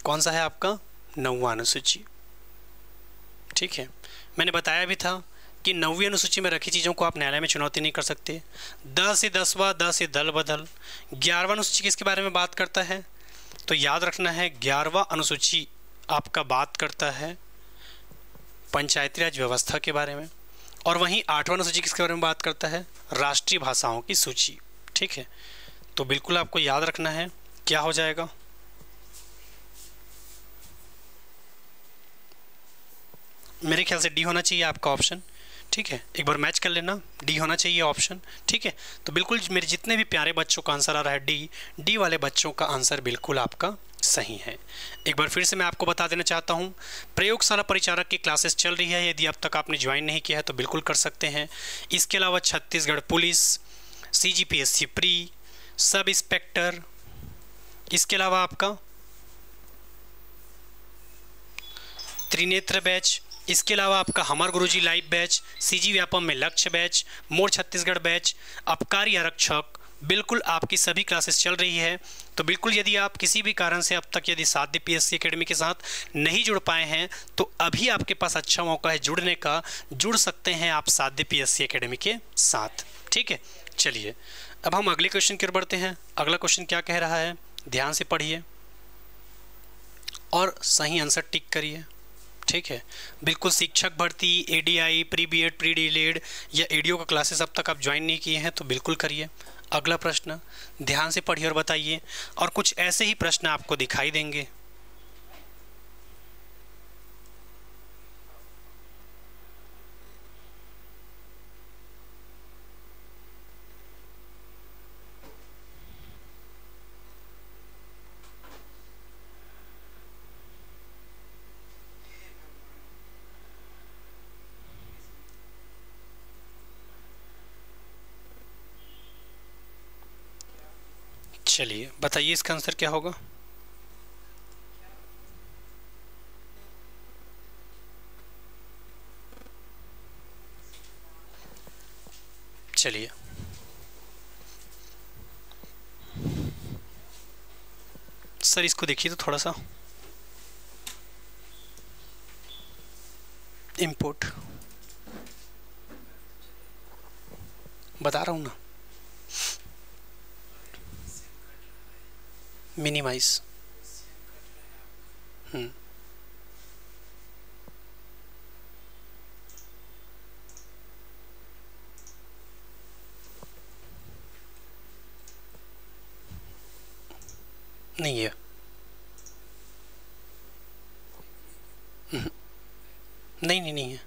कौन सा है आपका? 9वां अनुसूची, ठीक है। मैंने बताया भी था कि 9वीं अनुसूची में रखी चीज़ों को आप न्यायालय में चुनौती नहीं कर सकते। 10 से 10वां, 10 से दल बदल। 11वां अनुसूची किसके बारे में बात करता है? तो याद रखना है 11वां अनुसूची आपका बात करता है पंचायती राज व्यवस्था के बारे में। और वहीं 8वां अनुसूची किसके बारे में बात करता है? राष्ट्रीय भाषाओं की सूची, ठीक है। तो बिल्कुल आपको याद रखना है, क्या हो जाएगा? मेरे ख्याल से डी होना चाहिए आपका ऑप्शन, ठीक है। एक बार मैच कर लेना, डी होना चाहिए ऑप्शन, ठीक है। तो बिल्कुल मेरे जितने भी प्यारे बच्चों का आंसर आ रहा है डी वाले बच्चों का आंसर बिल्कुल आपका सही है। एक बार फिर से मैं आपको बता देना चाहता हूँ, प्रयोगशाला परिचारक की क्लासेस चल रही है। यदि अब तक आपने ज्वाइन नहीं किया है तो बिल्कुल कर सकते हैं। इसके अलावा Chhattisgarh police, CGPSC pre, sub inspector, इसके अलावा आपका त्रिनेत्र बैच, इसके अलावा आपका हमार गुरुजी लाइव बैच, सीजी व्यापम में लक्ष्य बैच, मोर छत्तीसगढ़ बैच, अपकारी आरक्षक, बिल्कुल आपकी सभी क्लासेस चल रही है। तो बिल्कुल यदि आप किसी भी कारण से अब तक यदि साध्य पीएससी एकेडमी के साथ नहीं जुड़ पाए हैं तो अभी आपके पास अच्छा मौका है जुड़ने का। जुड़ सकते हैं आप साध्य पीएससी एकेडमी के साथ, ठीक है। चलिए अब हम अगले क्वेश्चन की ओर बढ़ते हैं। अगला क्वेश्चन क्या कह रहा है, ध्यान से पढ़िए और सही आंसर टिक करिए, ठीक है। बिल्कुल शिक्षक भर्ती, ADI, pre BEd, pre DElEd या एडीओ का क्लासेस अब तक आप ज्वाइन नहीं किए हैं तो बिल्कुल करिए। अगला प्रश्न ध्यान से पढ़िए और बताइए, और कुछ ऐसे ही प्रश्न आपको दिखाई देंगे। चलिए बताइए इसका आंसर क्या होगा। चलिए सर इसको देखिए तो थोड़ा सा, इंपोर्ट बता रहा हूँ ना, मिनिमाइज। नहीं है, नहीं नहीं नहीं है।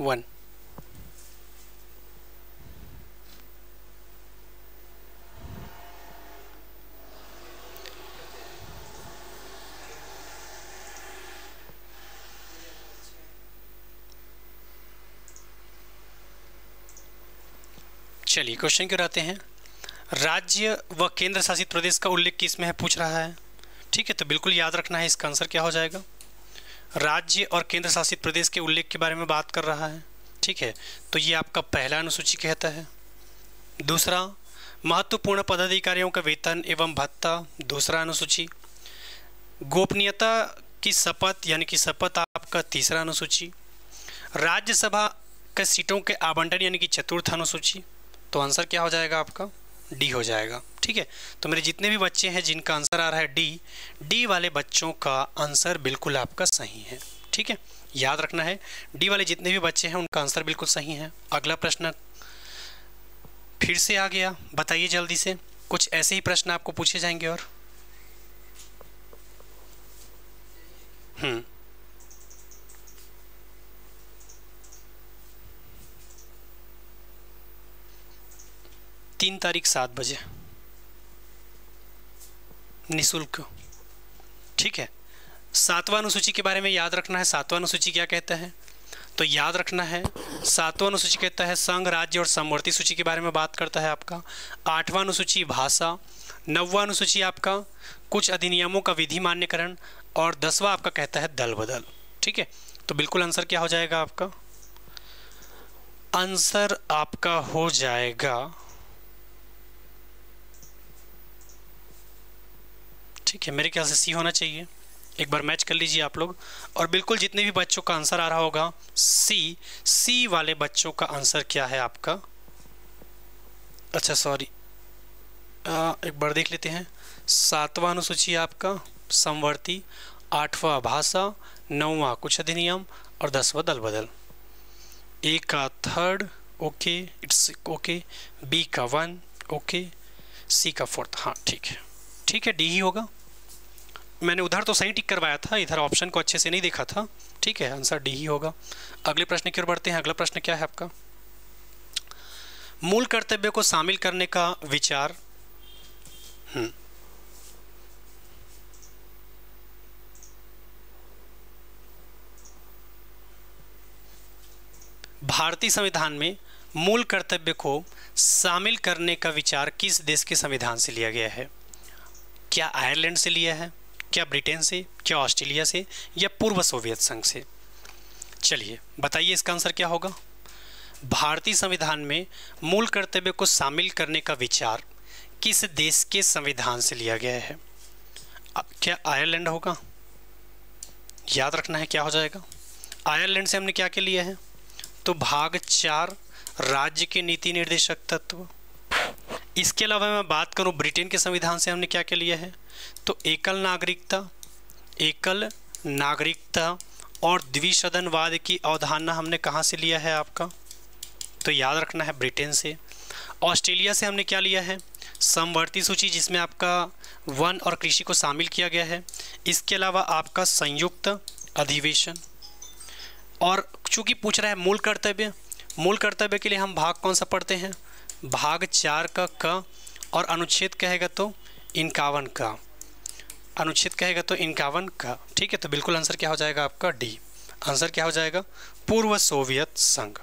वन। चलिए क्वेश्चन क्यों आते हैं, राज्य व केंद्र शासित प्रदेश का उल्लेख किस में है पूछ रहा है, ठीक है। तो बिल्कुल याद रखना है इसका आंसर क्या हो जाएगा, राज्य और केंद्र शासित प्रदेश के उल्लेख के बारे में बात कर रहा है, ठीक है। तो ये आपका पहला अनुसूची कहता है। दूसरा, महत्वपूर्ण पदाधिकारियों का वेतन एवं भत्ता, दूसरा अनुसूची। गोपनीयता की शपथ यानी कि शपथ आपका तीसरा अनुसूची। राज्यसभा के सीटों के आवंटन यानी कि चतुर्थ अनुसूची। तो आंसर क्या हो जाएगा आपका, डी हो जाएगा, ठीक है। तो मेरे जितने भी बच्चे हैं जिनका आंसर आ रहा है डी, डी वाले बच्चों का आंसर बिल्कुल आपका सही है, ठीक है। याद रखना है डी वाले जितने भी बच्चे हैं उनका आंसर बिल्कुल सही है। अगला प्रश्न फिर से आ गया, बताइए जल्दी से, कुछ ऐसे ही प्रश्न आपको पूछे जाएंगे। और तीन तारीख 7 बजे निःशुल्क, ठीक है। सातवां अनुसूची के बारे में याद रखना है, सातवां अनुसूची क्या कहता है, तो याद रखना है सातवां अनुसूची कहता है संघ, राज्य और समवर्ती सूची के बारे में बात करता है आपका। आठवां अनुसूची भाषा, नौवां अनुसूची आपका कुछ अधिनियमों का विधि मान्यकरण, और 10वां आपका कहता है दल बदल, ठीक है। तो बिल्कुल आंसर क्या हो जाएगा आपका, आंसर आपका हो जाएगा, ठीक है, मेरे ख्याल से सी होना चाहिए। एक बार मैच कर लीजिए आप लोग, और बिल्कुल जितने भी बच्चों का आंसर आ रहा होगा सी, सी वाले बच्चों का आंसर क्या है आपका, अच्छा सॉरी एक बार देख लेते हैं। सातवां अनुसूची आपका समवर्ती, आठवां भाषा, नौवां कुछ अधिनियम और 10वां दल बदल। ए का third okay, it's okay, B का 1 ओके, सी का 4th, हाँ ठीक है, ठीक है, डी ही होगा। मैंने उधर तो सही टिक करवाया था, इधर ऑप्शन को अच्छे से नहीं देखा था, ठीक है, आंसर डी ही होगा। अगले प्रश्न की ओर बढ़ते हैं। अगला प्रश्न क्या है आपका, मूल कर्तव्य को शामिल करने का विचार। भारतीय संविधान में मूल कर्तव्य को शामिल करने का विचार किस देश के संविधान से लिया गया है? क्या आयरलैंड से लिया है, क्या ब्रिटेन से, क्या ऑस्ट्रेलिया से, या पूर्व सोवियत संघ से? चलिए बताइए इसका आंसर क्या होगा। भारतीय संविधान में मूल कर्तव्य को शामिल करने का विचार किस देश के संविधान से लिया गया है? क्या आयरलैंड होगा? याद रखना है क्या हो जाएगा। आयरलैंड से हमने क्या क्या लिया है? तो भाग 4 राज्य के नीति निर्देशक तत्व। इसके अलावा मैं बात करूं ब्रिटेन के संविधान से हमने क्या क्या लिया है? तो एकल नागरिकता और द्विसदनवाद की अवधारणा हमने कहाँ से लिया है आपका? तो याद रखना है ब्रिटेन से। ऑस्ट्रेलिया से हमने क्या लिया है? समवर्ती सूची, जिसमें आपका वन और कृषि को शामिल किया गया है। इसके अलावा आपका संयुक्त अधिवेशन। और चूंकि पूछ रहा है मूल कर्तव्य के लिए हम भाग कौन सा पढ़ते हैं? भाग 4 का क, और अनुच्छेद कहेगा तो 51 का। अनुच्छेद कहेगा तो 51 का। ठीक है, तो बिल्कुल आंसर क्या हो जाएगा आपका? डी। आंसर क्या हो जाएगा? पूर्व सोवियत संघ।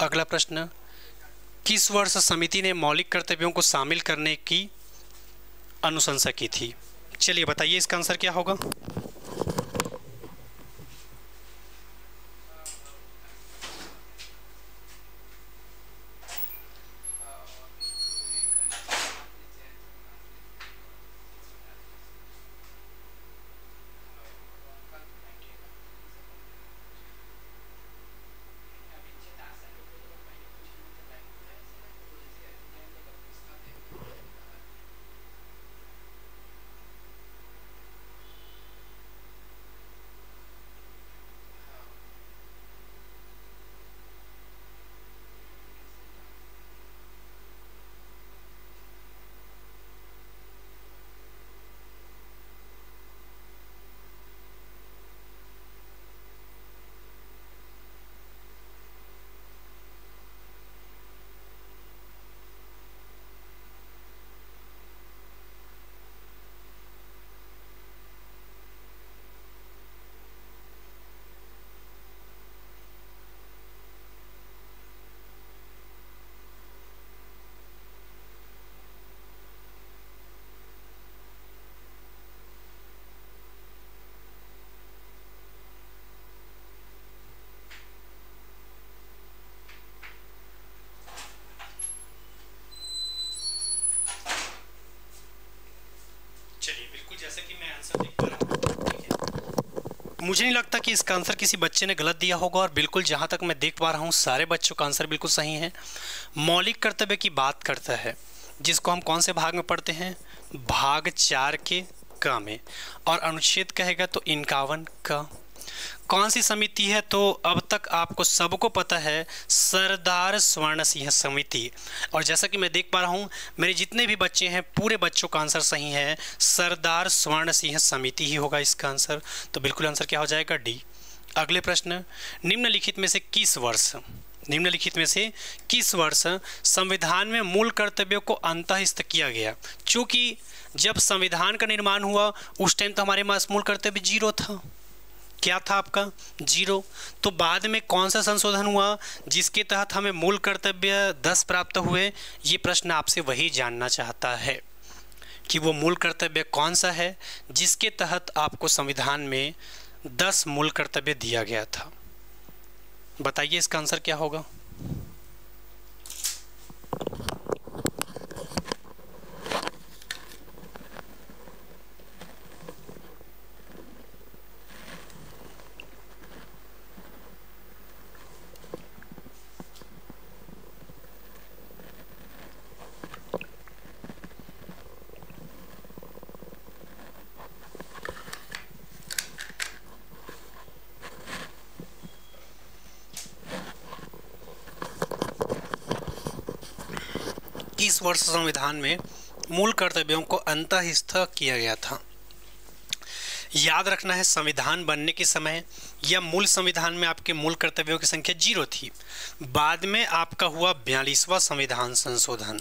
अगला प्रश्न, किस वर्ष समिति ने मौलिक कर्तव्यों को शामिल करने की अनुशंसा की थी? चलिए बताइए इसका आंसर क्या होगा। जैसे कि मैं आंसर देख पा रहा हूं, ठीक है। मुझे नहीं लगता कि इसका आंसर किसी बच्चे ने गलत दिया होगा, और बिल्कुल जहां तक मैं देख पा रहा हूं सारे बच्चों का आंसर बिल्कुल सही है। मौलिक कर्तव्य की बात करता है, जिसको हम कौन से भाग में पढ़ते हैं? भाग 4 के क में। और अनुच्छेद कहेगा तो 51 का। कौन सी समिति है? तो अब तक आपको सबको पता है, सरदार स्वर्ण सिंह समिति। और जैसा कि मैं देख पा रहा हूँ मेरे जितने भी बच्चे हैं पूरे बच्चों का आंसर सही है, सरदार स्वर्ण सिंह समिति ही होगा इसका आंसर। तो बिल्कुल आंसर क्या हो जाएगा? डी। अगले प्रश्न, निम्नलिखित में से किस वर्ष संविधान में मूल कर्तव्यों को अंतःस्थ किया गया? चूँकि जब संविधान का निर्माण हुआ उस टाइम तो हमारे पास मूल कर्तव्य 0 था। क्या था आपका? 0। तो बाद में कौन सा संशोधन हुआ जिसके तहत हमें मूल कर्तव्य 10 प्राप्त हुए? ये प्रश्न आपसे वही जानना चाहता है कि वो मूल कर्तव्य कौन सा है जिसके तहत आपको संविधान में 10 मूल कर्तव्य दिया गया था। बताइए इसका आंसर क्या होगा। इस वर्ष संविधान में मूल कर्तव्यों को अंतःस्थ किया गया था। याद रखना है, संविधान बनने के समय या मूल संविधान में आपके मूल कर्तव्यों की संख्या 0 थी। बाद में आपका हुआ 42वां संविधान संशोधन।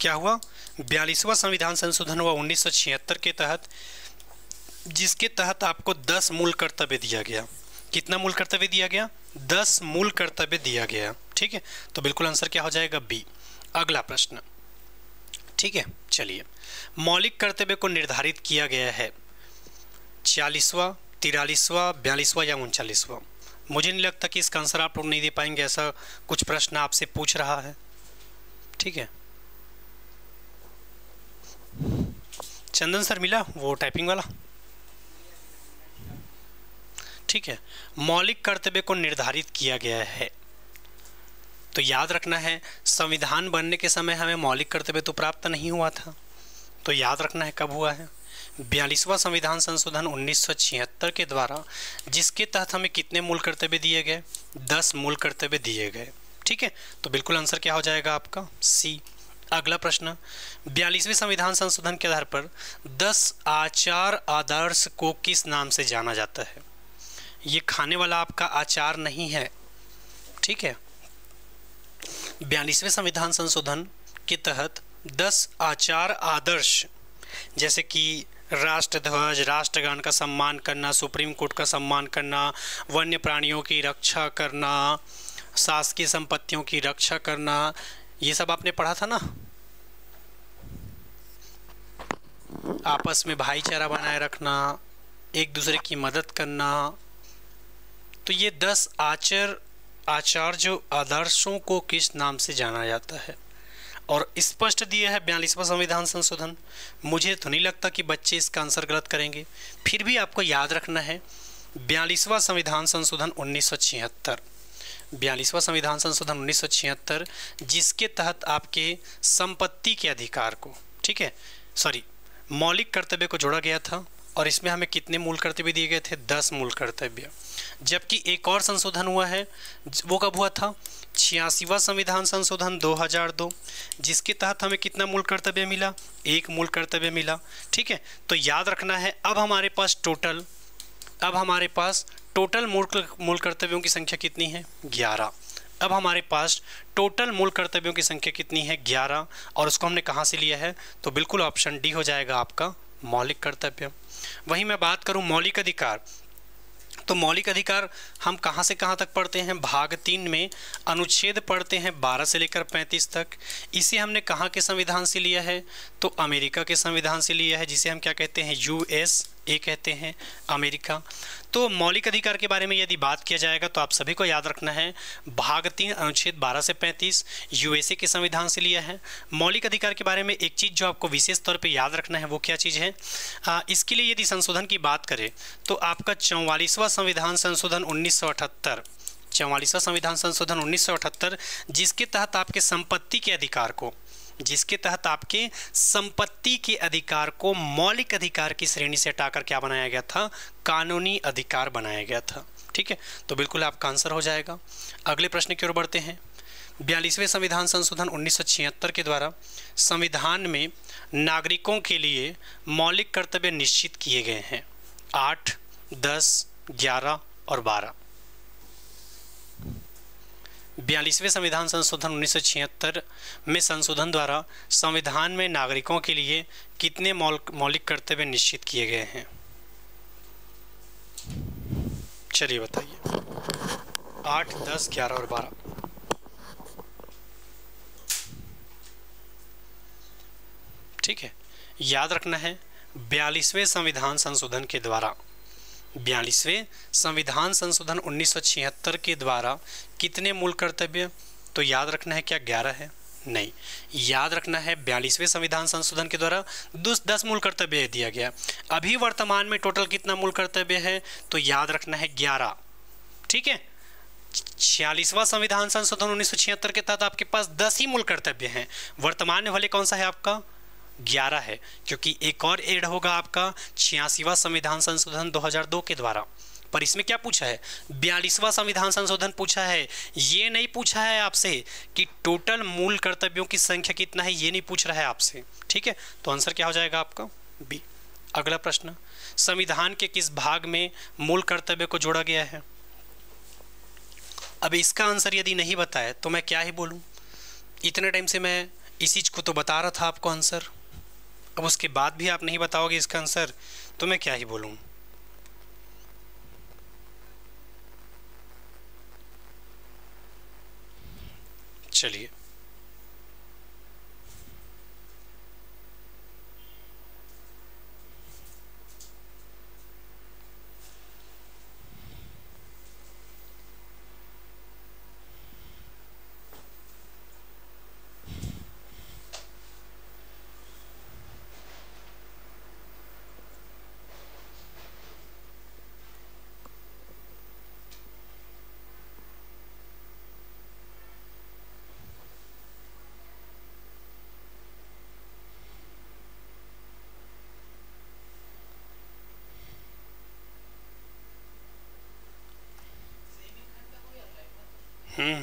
क्या हुआ? 42वां संविधान संशोधन हुआ 1976 के तहत, जिसके तहत आपको 10 मूल कर्तव्य दिया गया। कितना मूल कर्तव्य दिया गया? 10 मूल कर्तव्य दिया गया। ठीक है, तो बिल्कुल आंसर क्या हो जाएगा? बी। अगला प्रश्न, ठीक है, चलिए। मौलिक कर्तव्य को निर्धारित किया गया है 40वां, 43वां, 42वां या 39वां। मुझे नहीं लगता कि इसका आंसर आप लोग नहीं दे पाएंगे, ऐसा कुछ प्रश्न आपसे पूछ रहा है। ठीक है, चंदन सर मिला वो टाइपिंग वाला? ठीक है, मौलिक कर्तव्य को निर्धारित किया गया है, तो याद रखना है संविधान बनने के समय हमें मौलिक कर्तव्य तो प्राप्त नहीं हुआ था, तो याद रखना है कब हुआ है? 42वां संविधान संशोधन 1976 के द्वारा, जिसके तहत हमें कितने मूल कर्तव्य दिए गए? 10 मूल कर्तव्य दिए गए। ठीक है, तो बिल्कुल आंसर क्या हो जाएगा आपका? सी। अगला प्रश्न, 42वें संविधान संशोधन के आधार पर 10 आचार आदर्श को किस नाम से जाना जाता है? ये खाने वाला आपका आचार नहीं है। ठीक है, 42वें संविधान संशोधन के तहत 10 आचार आदर्श, जैसे कि राष्ट्रध्वज, राष्ट्रगान का सम्मान करना, सुप्रीम कोर्ट का सम्मान करना, वन्य प्राणियों की रक्षा करना, शासकीय संपत्तियों की रक्षा करना, ये सब आपने पढ़ा था ना। आपस में भाईचारा बनाए रखना, एक दूसरे की मदद करना, तो ये 10 आचार जो आदर्शों को किस नाम से जाना जाता है? और स्पष्ट दिया है 42वां संविधान संशोधन। मुझे तो नहीं लगता कि बच्चे इसका आंसर गलत करेंगे, फिर भी आपको याद रखना है 42वां संविधान संशोधन 1976, 42वां संविधान संशोधन 1976, जिसके तहत आपके संपत्ति के अधिकार को, ठीक है, सॉरी, मौलिक कर्तव्य को जोड़ा गया था, और इसमें हमें कितने मूल कर्तव्य दिए गए थे? 10 मूल कर्तव्य। जबकि एक और संशोधन हुआ है, वो कब हुआ था? 86वां संविधान संशोधन 2002, जिसके तहत हमें कितना मूल कर्तव्य मिला? 1 मूल कर्तव्य मिला। ठीक है, तो याद रखना है अब हमारे पास टोटल मूल कर्तव्यों की संख्या कितनी है? 11। अब हमारे पास टोटल मूल कर्तव्यों की संख्या कितनी है? 11, और उसको हमने कहाँ से लिया है? तो बिल्कुल ऑप्शन डी हो जाएगा आपका, मौलिक कर्तव्य। वहीं मैं बात करूं मौलिक अधिकार, तो मौलिक अधिकार हम कहां से कहां तक पढ़ते हैं? भाग 3 में अनुच्छेद पढ़ते हैं 12 से लेकर 35 तक। इसे हमने कहां के संविधान से लिया है? तो अमेरिका के संविधान से लिया है, जिसे हम क्या कहते हैं? USA कहते हैं, अमेरिका। तो मौलिक अधिकार के बारे में यदि बात किया जाएगा तो आप सभी को याद रखना है भाग 3 अनुच्छेद 12 से 35 USA के संविधान से लिया है। मौलिक अधिकार के बारे में एक चीज़ जो आपको विशेष तौर पे याद रखना है वो क्या चीज़ है? इसके लिए यदि संशोधन की बात करें तो आपका 44वां संविधान संशोधन 1978, 44वां संविधान संशोधन 1978, जिसके तहत आपके संपत्ति के अधिकार को मौलिक अधिकार की श्रेणी से हटाकर क्या बनाया गया था? कानूनी अधिकार बनाया गया था। ठीक है, तो बिल्कुल आपका आंसर हो जाएगा। अगले प्रश्न की ओर बढ़ते हैं। 42वें संविधान संशोधन 1976 के द्वारा संविधान में नागरिकों के लिए मौलिक कर्तव्य निश्चित किए गए हैं 8, 10, 11 और 12। 42वें संविधान संशोधन 1976 में संशोधन द्वारा संविधान में नागरिकों के लिए कितने मौलिक कर्तव्य निश्चित किए गए हैं? चलिए बताइए। 8, 10, 11 और 12। ठीक है, याद रखना है 42वें संविधान संशोधन के द्वारा, 42वें संविधान संशोधन 1976 के द्वारा कितने मूल कर्तव्य? तो याद रखना है क्या 11 है? नहीं, याद रखना है 42वें संविधान संशोधन के द्वारा 10 मूल कर्तव्य दिया गया। अभी वर्तमान में टोटल कितना मूल कर्तव्य है? तो याद रखना है 11। ठीक है, 46वां संविधान संशोधन 1976 के तहत आपके पास 10 ही मूल कर्तव्य हैं। वर्तमान में भले कौन सा है आपका? 11 है, क्योंकि एक और ऐड होगा आपका 86वां संविधान संशोधन 2002 के द्वारा। पर इसमें क्या पूछा है? 42वां संविधान संशोधन पूछा है, ये नहीं पूछा है आपसे कि टोटल मूल कर्तव्यों की संख्या कितना है, ये नहीं पूछ रहा है आपसे। ठीक है, तो आंसर क्या हो जाएगा आपका? बी। अगला प्रश्न, संविधान के किस भाग में मूल कर्तव्य को जोड़ा गया है? अब इसका आंसर यदि नहीं बताए तो मैं क्या ही बोलूं। इतने टाइम से मैं इस चीज को तो बता रहा था आपको आंसर, अब उसके बाद भी आप नहीं बताओगे इसका आंसर तो मैं क्या ही बोलूं। चलिए,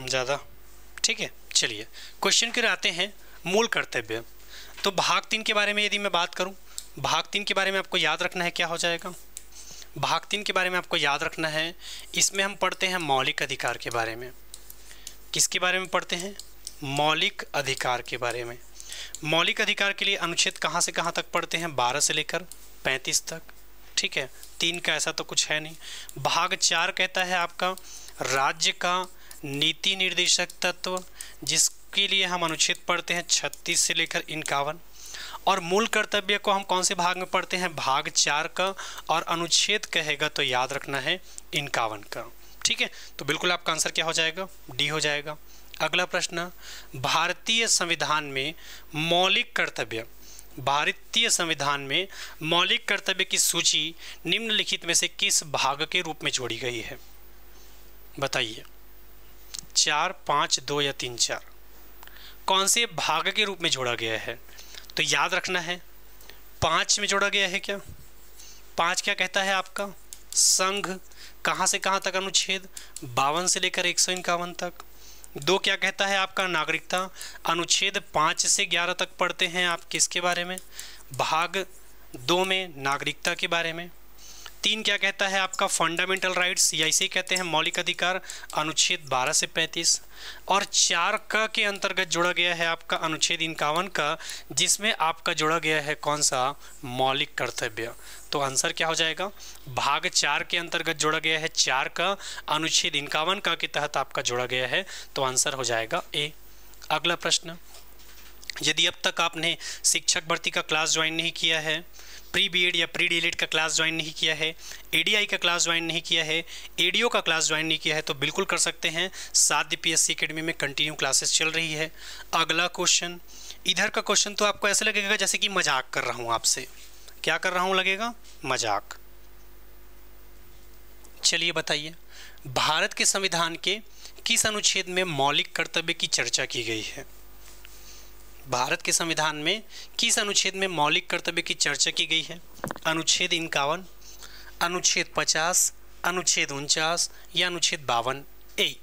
ज़्यादा ठीक है। चलिए क्वेश्चन के आते हैं मूल कर्तव्य। तो भाग 3 के बारे में यदि मैं बात करूं, भाग 3 के बारे में आपको याद रखना है क्या हो जाएगा। भाग 3 के बारे में आपको याद रखना है, इसमें हम पढ़ते हैं मौलिक अधिकार के बारे में। किसके बारे में पढ़ते हैं? मौलिक अधिकार के बारे में। मौलिक अधिकार के लिए अनुच्छेद कहाँ से कहाँ तक पढ़ते हैं? 12 से लेकर 35 तक। ठीक है, 3 का ऐसा तो कुछ है नहीं। भाग 4 कहता है आपका राज्य का नीति निर्देशक तत्व, जिसके लिए हम अनुच्छेद पढ़ते हैं 36 से लेकर 51। और मूल कर्तव्य को हम कौन से भाग में पढ़ते हैं? भाग 4 का, और अनुच्छेद कहेगा तो याद रखना है 51 का। ठीक है, तो बिल्कुल आपका आंसर क्या हो जाएगा? डी हो जाएगा। अगला प्रश्न, भारतीय संविधान में मौलिक कर्तव्य, भारतीय संविधान में मौलिक कर्तव्य की सूची निम्नलिखित में से किस भाग के रूप में जोड़ी गई है? बताइए, 4, 5, 2 या 3, 4, कौन से भाग के रूप में जोड़ा गया है? तो याद रखना है 5 में जोड़ा गया है क्या? 5 क्या कहता है आपका? संघ। कहाँ से कहाँ तक अनुच्छेद? 52 से लेकर 151 तक। 2 क्या कहता है आपका? नागरिकता। अनुच्छेद 5 से 11 तक पढ़ते हैं आप किसके बारे में? भाग 2 में नागरिकता के बारे में। 3 क्या कहता है आपका? फंडामेंटल राइट्स, या इसे कहते हैं मौलिक अधिकार, अनुच्छेद 12 से 35। और 4 का के अंतर्गत जोड़ा गया है आपका अनुच्छेद 51 का, जिसमें आपका जोड़ा गया है कौन सा? मौलिक कर्तव्य। तो आंसर क्या हो जाएगा? भाग 4 के अंतर्गत जोड़ा गया है 4 का, अनुच्छेद 51 का के तहत आपका जोड़ा गया है, तो आंसर हो जाएगा ए। अगला प्रश्न, यदि अब तक आपने शिक्षक भर्ती का क्लास ज्वाइन नहीं किया है, प्री बीएड या प्री डीएलएड का क्लास ज्वाइन नहीं किया है, एडीआई का क्लास ज्वाइन नहीं किया है, एडीओ का क्लास ज्वाइन नहीं किया है, तो बिल्कुल कर सकते हैं। साध्य पीएससी एकेडमी में कंटिन्यू क्लासेस चल रही है। अगला क्वेश्चन, इधर का क्वेश्चन तो आपको ऐसा लगेगा जैसे कि मजाक कर रहा हूँ आपसे। क्या कर रहा हूँ? लगेगा मजाक। चलिए बताइए, भारत के संविधान के किस अनुच्छेद में मौलिक कर्तव्य की चर्चा की गई है? भारत के संविधान में किस अनुच्छेद में मौलिक कर्तव्य की चर्चा की गई है? अनुच्छेद 51, अनुच्छेद 50, अनुच्छेद 49 या अनुच्छेद 52 ए।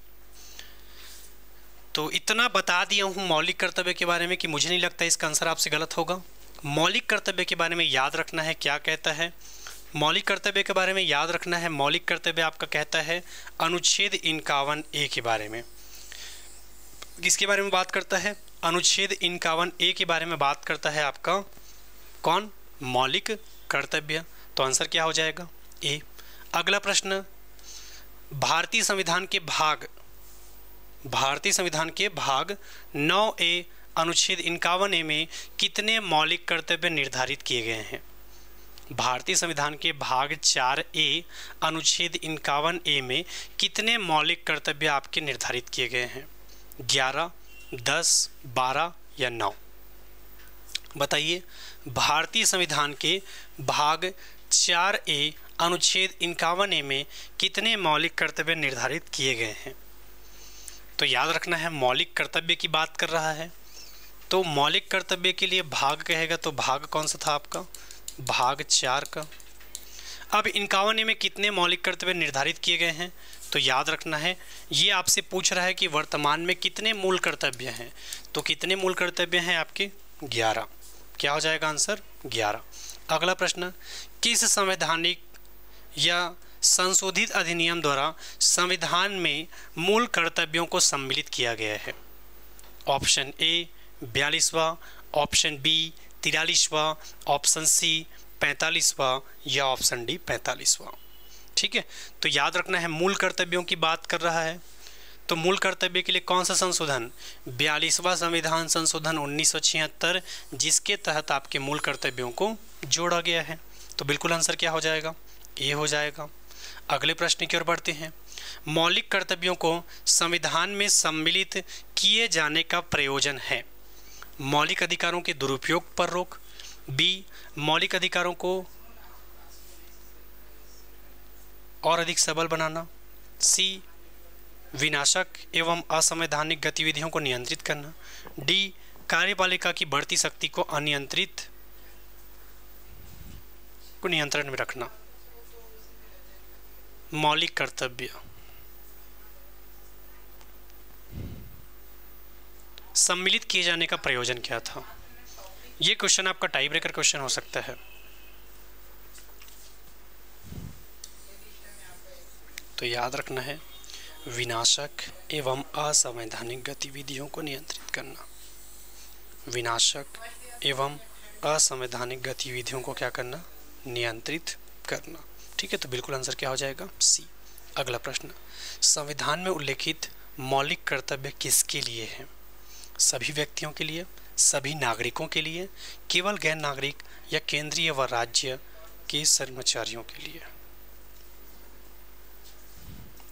तो इतना बता दिया हूँ मौलिक कर्तव्य के बारे में कि मुझे नहीं लगता इसका आंसर आपसे गलत होगा। मौलिक कर्तव्य के बारे में याद रखना है क्या कहता है? मौलिक कर्तव्य के बारे में याद रखना है, मौलिक कर्तव्य आपका कहता है अनुच्छेद 51 ए के बारे में। किसके बारे में बात करता है? अनुच्छेद 51 ए के बारे में बात करता है आपका कौन? मौलिक कर्तव्य। तो आंसर क्या हो जाएगा? ए। अगला प्रश्न, भारतीय संविधान के भाग 9 ए अनुच्छेद 51 ए में कितने मौलिक कर्तव्य निर्धारित किए गए हैं? भारतीय संविधान के भाग 4 ए अनुच्छेद 51 ए में कितने मौलिक कर्तव्य आपके निर्धारित किए गए हैं? 11, 10, 12 या 9? बताइए, भारतीय संविधान के भाग 4 ए अनुच्छेद 51 ए में कितने मौलिक कर्तव्य निर्धारित किए गए हैं? तो याद रखना है मौलिक कर्तव्य की बात कर रहा है, तो मौलिक कर्तव्य के लिए भाग कहेगा तो भाग कौन सा था आपका? भाग 4 का। अब 51 ए में कितने मौलिक कर्तव्य निर्धारित किए गए हैं? तो याद रखना है ये आपसे पूछ रहा है कि वर्तमान में कितने मूल कर्तव्य हैं। तो कितने मूल कर्तव्य हैं आपके? 11। क्या हो जाएगा आंसर? 11। अगला प्रश्न, किस संवैधानिक या संशोधित अधिनियम द्वारा संविधान में मूल कर्तव्यों को सम्मिलित किया गया है? ऑप्शन ए 42वां, ऑप्शन बी 43वां, ऑप्शन सी 45वां या ऑप्शन डी 45वां। ठीक है, तो याद रखना है मूल कर्तव्यों की बात कर रहा है, तो मूल कर्तव्य के लिए कौन सा संशोधन? 42वां संविधान संशोधन 1976, जिसके तहत आपके मूल कर्तव्यों को जोड़ा गया है। तो बिल्कुल आंसर क्या हो जाएगा? ए हो जाएगा। अगले प्रश्न की ओर बढ़ते हैं। मौलिक कर्तव्यों को संविधान में सम्मिलित किए जाने का प्रयोजन है। मौलिक अधिकारों के दुरुपयोग पर रोक, बी मौलिक अधिकारों को और अधिक सबल बनाना, सी विनाशक एवं असंवैधानिक गतिविधियों को नियंत्रित करना, डी कार्यपालिका की बढ़ती शक्ति को नियंत्रण में रखना। मौलिक कर्तव्य, सम्मिलित किए जाने का प्रयोजन क्या था? ये क्वेश्चन आपका टाई ब्रेकर क्वेश्चन हो सकता है। तो याद रखना है विनाशक एवं असंवैधानिक गतिविधियों को नियंत्रित करना। विनाशक एवं असंवैधानिक गतिविधियों को क्या करना? नियंत्रित करना। ठीक है, तो बिल्कुल आंसर क्या हो जाएगा? सी। अगला प्रश्न, संविधान में उल्लेखित मौलिक कर्तव्य किसके लिए हैं? सभी व्यक्तियों के लिए, सभी नागरिकों के लिए, केवल गैर नागरिक या केंद्रीय व राज्य के कर्मचारियों के लिए?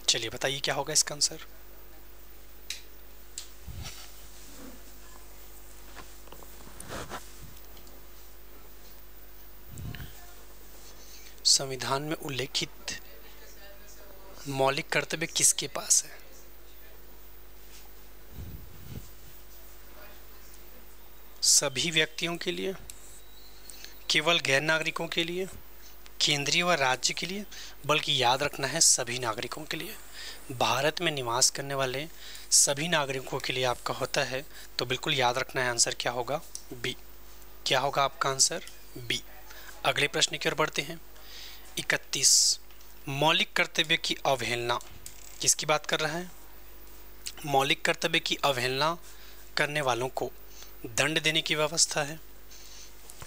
चलिए बताइए क्या होगा इसका आंसर। संविधान में उल्लेखित मौलिक कर्तव्य किसके पास है? सभी व्यक्तियों के लिए, केवल गैर नागरिकों के लिए, केंद्रीय व राज्य के लिए, बल्कि याद रखना है सभी नागरिकों के लिए। भारत में निवास करने वाले सभी नागरिकों के लिए आपका होता है। तो बिल्कुल याद रखना है आंसर क्या होगा? बी। क्या होगा आपका आंसर? बी। अगले प्रश्न की ओर बढ़ते हैं। 31, मौलिक कर्तव्य की अवहेलना किसकी बात कर रहा है? मौलिक कर्तव्य की अवहेलना करने वालों को दंड देने की व्यवस्था है,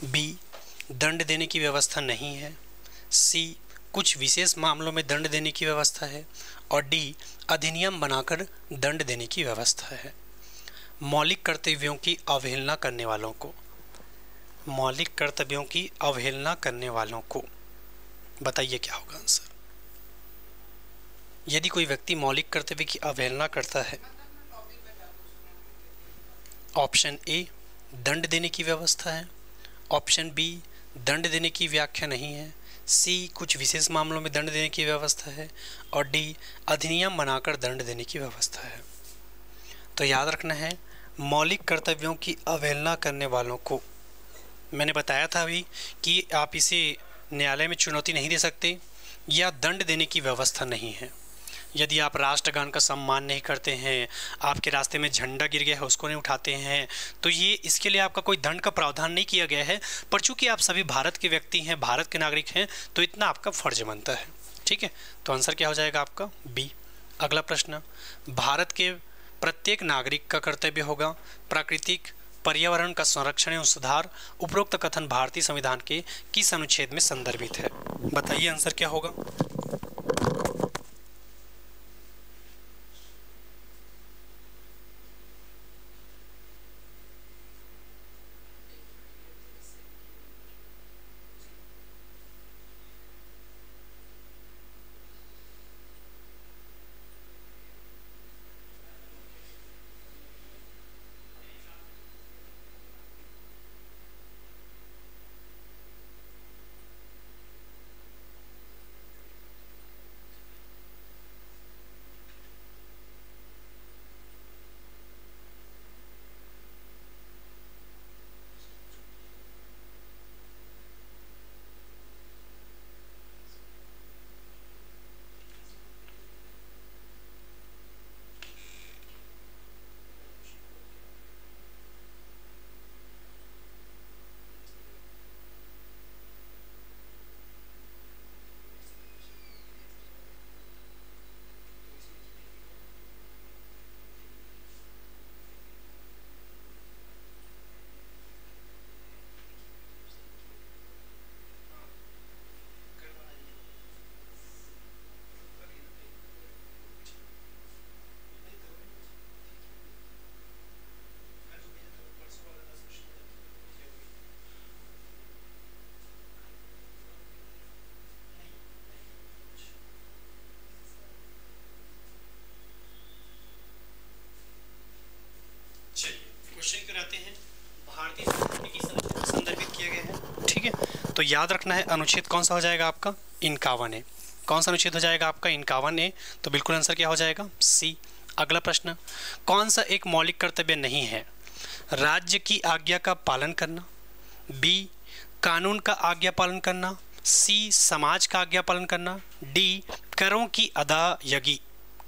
बी दंड देने की व्यवस्था नहीं है, सी कुछ विशेष मामलों में दंड देने की व्यवस्था है, और डी अधिनियम बनाकर दंड देने की व्यवस्था है। मौलिक कर्तव्यों की अवहेलना करने वालों को, मौलिक कर्तव्यों की अवहेलना करने वालों को बताइए क्या होगा आंसर। यदि कोई व्यक्ति मौलिक कर्तव्य की अवहेलना करता है, ऑप्शन ए दंड देने की व्यवस्था है, ऑप्शन बी दंड देने की व्याख्या नहीं है, सी कुछ विशेष मामलों में दंड देने की व्यवस्था है, और डी अधिनियम बनाकर दंड देने की व्यवस्था है। तो याद रखना है मौलिक कर्तव्यों की अवहेलना करने वालों को, मैंने बताया था अभी कि आप इसे न्यायालय में चुनौती नहीं दे सकते या दंड देने की व्यवस्था नहीं है। यदि आप राष्ट्रगान का सम्मान नहीं करते हैं, आपके रास्ते में झंडा गिर गया है उसको नहीं उठाते हैं, तो ये इसके लिए आपका कोई दंड का प्रावधान नहीं किया गया है। पर चूंकि आप सभी भारत के व्यक्ति हैं, भारत के नागरिक हैं, तो इतना आपका फर्ज बनता है। ठीक है, तो आंसर क्या हो जाएगा आपका? बी। अगला प्रश्न, भारत के प्रत्येक नागरिक का कर्तव्य होगा प्राकृतिक पर्यावरण का संरक्षण एवं सुधार। उपरोक्त कथन भारतीय संविधान के किस अनुच्छेद में संदर्भित है? बताइए आंसर क्या होगा। तो याद रखना है अनुच्छेद कौन सा हो जाएगा आपका 51 है। कौन सा अनुच्छेद हो जाएगा आपका 51 है, तो बिल्कुल आंसर क्या हो जाएगा सी। अगला प्रश्न, कौन सा एक मौलिक कर्तव्य नहीं है? राज्य की आज्ञा का पालन करना, बी कानून का आज्ञा पालन करना, सी समाज का आज्ञा पालन करना, डी करों की अदायगी।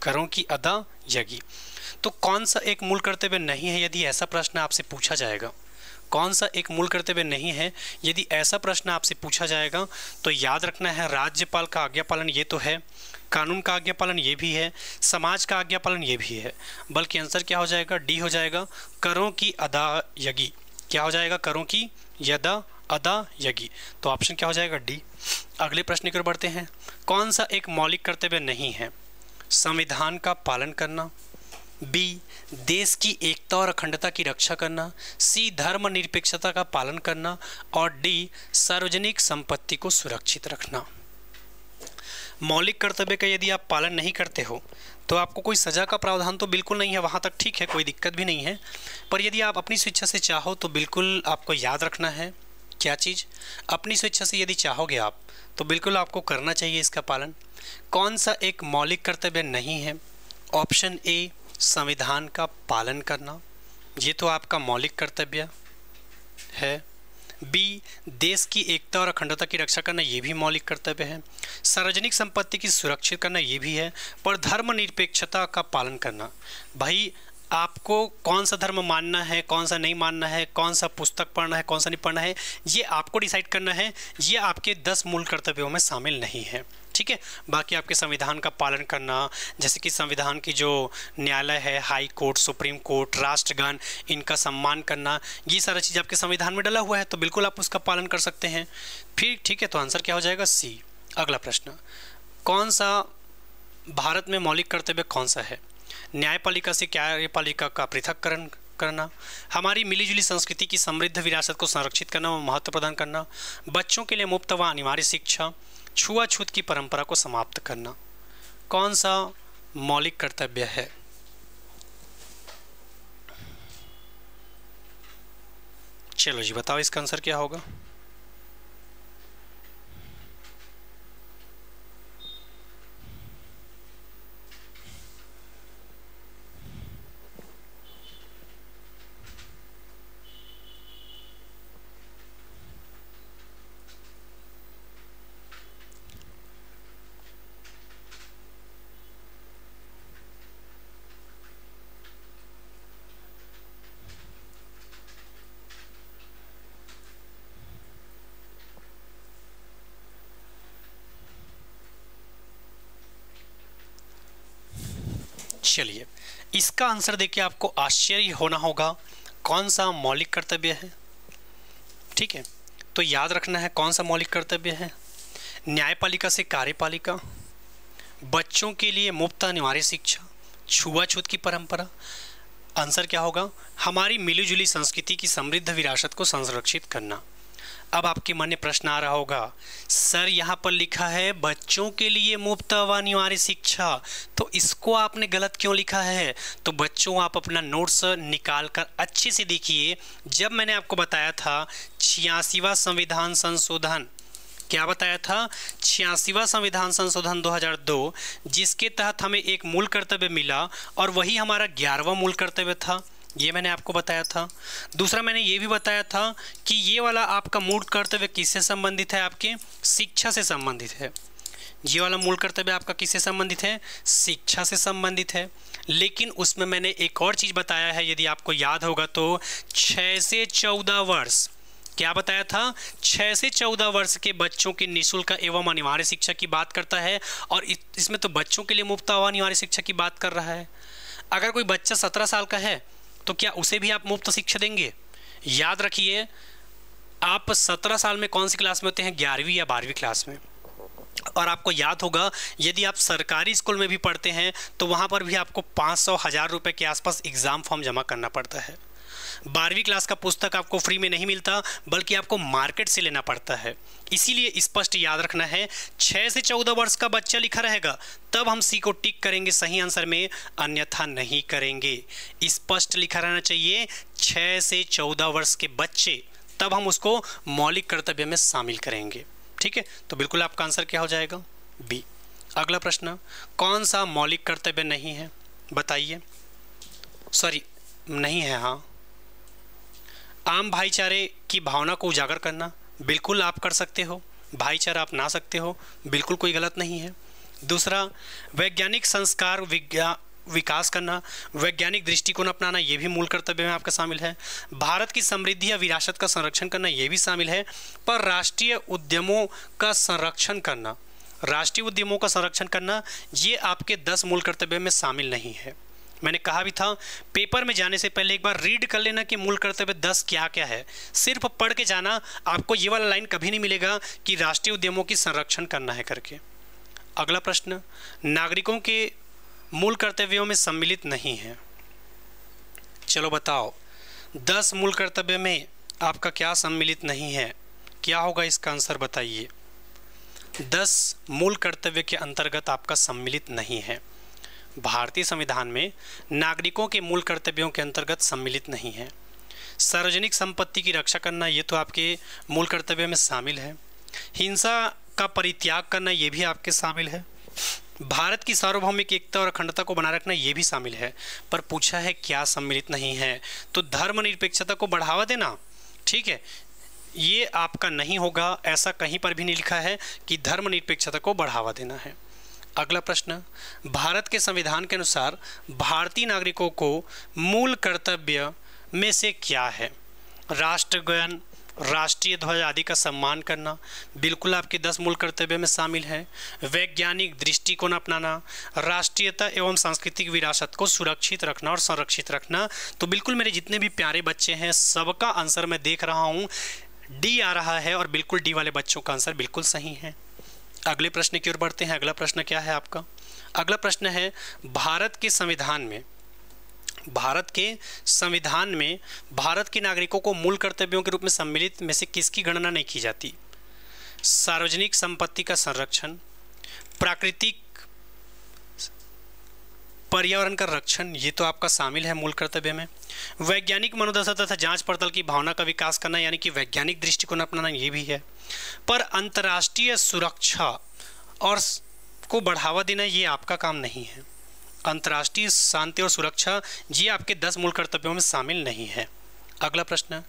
करों की अदायगी। तो कौन सा एक मूल कर्तव्य नहीं है यदि ऐसा प्रश्न आपसे पूछा जाएगा? कौन सा एक मूल कर्तव्य नहीं है यदि ऐसा प्रश्न आपसे पूछा जाएगा? तो याद रखना है राज्यपाल का आज्ञा पालन ये तो है, कानून का आज्ञा पालन ये भी है, समाज का आज्ञा पालन ये भी है, बल्कि आंसर क्या हो जाएगा डी हो जाएगा करों की अदायगी। क्या हो जाएगा करों की अदायगी। तो ऑप्शन क्या हो जाएगा डी। अगले प्रश्न की ओर बढ़ते हैं। कौन सा एक मौलिक कर्तव्य नहीं है? संविधान का पालन करना, बी देश की एकता और अखंडता की रक्षा करना, सी धर्मनिरपेक्षता का पालन करना और डी सार्वजनिक संपत्ति को सुरक्षित रखना। मौलिक कर्तव्य का यदि आप पालन नहीं करते हो तो आपको कोई सज़ा का प्रावधान तो बिल्कुल नहीं है, वहाँ तक ठीक है, कोई दिक्कत भी नहीं है। पर यदि आप अपनी स्वेच्छा से चाहो तो बिल्कुल आपको याद रखना है क्या चीज़, अपनी स्वेच्छा से यदि चाहोगे आप तो बिल्कुल आपको करना चाहिए इसका पालन। कौन सा एक मौलिक कर्तव्य नहीं है? ऑप्शन ए संविधान का पालन करना, ये तो आपका मौलिक कर्तव्य है। बी देश की एकता और अखंडता की रक्षा करना, ये भी मौलिक कर्तव्य है। सार्वजनिक संपत्ति की सुरक्षित करना, ये भी है। पर धर्मनिरपेक्षता का पालन करना, भाई आपको कौन सा धर्म मानना है, कौन सा नहीं मानना है, कौन सा पुस्तक पढ़ना है, कौन सा नहीं पढ़ना है, ये आपको डिसाइड करना है। ये आपके 10 मूल कर्तव्यों में शामिल नहीं है, ठीक है। बाकी आपके संविधान का पालन करना, जैसे कि संविधान की जो न्यायालय है, हाई कोर्ट, सुप्रीम कोर्ट, राष्ट्रगान, इनका सम्मान करना, ये सारा चीज़ आपके संविधान में डला हुआ है, तो बिल्कुल आप उसका पालन कर सकते हैं। फिर ठीक है, तो आंसर क्या हो जाएगा सी। अगला प्रश्न, कौन सा भारत में मौलिक कर्तव्य कौन सा है? न्यायपालिका से कार्यपालिका का पृथक्करण करना, हमारी मिलीजुली संस्कृति की समृद्ध विरासत को संरक्षित करना व महत्व प्रदान करना, बच्चों के लिए मुफ्त व अनिवार्य शिक्षा, छुआछूत की परंपरा को समाप्त करना। कौन सा मौलिक कर्तव्य है? चलो जी बताओ इसका आंसर क्या होगा। चलिए इसका आंसर देखिए, आपको आश्चर्य होना होगा कौन सा मौलिक कर्तव्य है। ठीक है, तो याद रखना है कौन सा मौलिक कर्तव्य है। न्यायपालिका से कार्यपालिका, बच्चों के लिए मुफ्त अनिवार्य शिक्षा, छुआछूत की परंपरा। आंसर क्या होगा? हमारी मिलीजुली संस्कृति की समृद्ध विरासत को संरक्षित करना। अब आपके मन में प्रश्न आ रहा होगा, सर यहाँ पर लिखा है बच्चों के लिए मुफ्त व अनिवार्य शिक्षा, तो इसको आपने गलत क्यों लिखा है? तो बच्चों आप अपना नोट्स निकाल कर अच्छे से देखिए। जब मैंने आपको बताया था 86वां संविधान संशोधन, क्या बताया था? 86वां संविधान संशोधन 2002, जिसके तहत हमें एक मूल कर्तव्य मिला और वही हमारा 11वां मूल कर्तव्य था, ये मैंने आपको बताया था। दूसरा मैंने ये भी बताया था कि ये वाला आपका मूल कर्तव्य किससे संबंधित है? आपके शिक्षा से संबंधित है। ये वाला मूल कर्तव्य आपका किससे संबंधित है? शिक्षा से संबंधित है। लेकिन उसमें मैंने एक और चीज़ बताया है, यदि आपको याद होगा तो 6 से 14 वर्ष, क्या बताया था? 6 से 14 वर्ष के बच्चों की निःशुल्क एवं अनिवार्य शिक्षा की बात करता है, और इसमें तो बच्चों के लिए मुफ्त व अनिवार्य शिक्षा की बात कर रहा है। अगर कोई बच्चा 17 साल का है तो क्या उसे भी आप मुफ्त शिक्षा देंगे? याद रखिए, आप 17 साल में कौन सी क्लास में होते हैं? 11वीं या 12वीं क्लास में। और आपको याद होगा यदि आप सरकारी स्कूल में भी पढ़ते हैं तो वहाँ पर भी आपको 500-1000 रुपये के आसपास एग्ज़ाम फॉर्म जमा करना पड़ता है। 12वीं क्लास का पुस्तक आपको फ्री में नहीं मिलता, बल्कि आपको मार्केट से लेना पड़ता है। इसीलिए स्पष्ट याद रखना है, 6 से 14 वर्ष का बच्चा लिखा रहेगा तब हम सी को टिक करेंगे सही आंसर में, अन्यथा नहीं करेंगे। स्पष्ट लिखा रहना चाहिए 6 से 14 वर्ष के बच्चे, तब हम उसको मौलिक कर्तव्य में शामिल करेंगे। ठीक है, तो बिल्कुल आपका आंसर क्या हो जाएगा? बी। अगला प्रश्न, कौन सा मौलिक कर्तव्य नहीं है बताइए? सॉरी, नहीं है, हाँ। आम भाईचारे की भावना को उजागर करना, बिल्कुल आप कर सकते हो, भाईचारा अपना सकते हो, बिल्कुल कोई गलत नहीं है। दूसरा, वैज्ञानिक संस्कार विकास करना, वैज्ञानिक दृष्टिकोण अपनाना, ये भी मूल कर्तव्य में आपका शामिल है। भारत की समृद्धि या विरासत का संरक्षण करना, ये भी शामिल है। पर राष्ट्रीय उद्यमों का संरक्षण करना, राष्ट्रीय उद्यमों का संरक्षण करना, ये आपके 10 मूल कर्तव्य में शामिल नहीं है। मैंने कहा भी था, पेपर में जाने से पहले एक बार रीड कर लेना कि मूल कर्तव्य 10 क्या क्या है। सिर्फ पढ़ के जाना, आपको ये वाला लाइन कभी नहीं मिलेगा कि राष्ट्रीय उद्यमों की संरक्षण करना है करके। अगला प्रश्न, नागरिकों के मूल कर्तव्यों में सम्मिलित नहीं है। चलो बताओ, 10 मूल कर्तव्य में आपका क्या सम्मिलित नहीं है? क्या होगा इसका आंसर बताइए? 10 मूल कर्तव्य के अंतर्गत आपका सम्मिलित नहीं है। भारतीय संविधान में नागरिकों के मूल कर्तव्यों के अंतर्गत सम्मिलित नहीं है। सार्वजनिक संपत्ति की रक्षा करना, ये तो आपके मूल कर्तव्य में शामिल है। हिंसा का परित्याग करना, ये भी आपके शामिल है। भारत की सार्वभौमिक एकता और अखंडता को बनाए रखना, ये भी शामिल है। पर पूछा है क्या सम्मिलित नहीं है, तो धर्मनिरपेक्षता को बढ़ावा देना, ठीक है, ये आपका नहीं होगा। ऐसा कहीं पर भी नहीं लिखा है कि धर्मनिरपेक्षता को बढ़ावा देना है। अगला प्रश्न, भारत के संविधान के अनुसार भारतीय नागरिकों को मूल कर्तव्य में से क्या है? राष्ट्रगान, राष्ट्रीय ध्वज आदि का सम्मान करना, बिल्कुल आपके 10 मूल कर्तव्य में शामिल है। वैज्ञानिक दृष्टिकोण अपनाना, राष्ट्रीयता एवं सांस्कृतिक विरासत को सुरक्षित रखना और संरक्षित रखना। तो बिल्कुल मेरे जितने भी प्यारे बच्चे हैं, सबका आंसर मैं देख रहा हूँ डी आ रहा है, और बिल्कुल डी वाले बच्चों का आंसर बिल्कुल सही है। अगले प्रश्न की ओर बढ़ते हैं। अगला प्रश्न क्या है आपका? अगला प्रश्न है, भारत के संविधान में भारत के नागरिकों को मूल कर्तव्यों के रूप में सम्मिलित में से किसकी गणना नहीं की जाती? सार्वजनिक संपत्ति का संरक्षण, प्राकृतिक पर्यावरण का रक्षण, ये तो आपका शामिल है मूल कर्तव्य में। वैज्ञानिक मनोदशा तथा जांच पड़ताल की भावना का विकास करना, यानी कि वैज्ञानिक दृष्टिकोण अपनाना, ये भी है। पर अंतर्राष्ट्रीय सुरक्षा और को बढ़ावा देना, ये आपका काम नहीं है। अंतर्राष्ट्रीय शांति और सुरक्षा, ये आपके 10 मूल कर्तव्यों में शामिल नहीं है। अगला प्रश्न,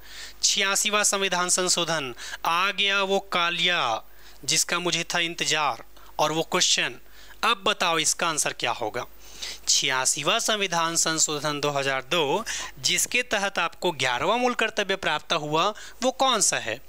86वां संविधान संशोधन, आ गया वो कालिया जिसका मुझे था इंतजार, और वो क्वेश्चन, अब बताओ इसका आंसर क्या होगा? 86वां संविधान संशोधन 2002, जिसके तहत आपको 11वां मूल कर्तव्य प्राप्त हुआ, वो कौन सा है?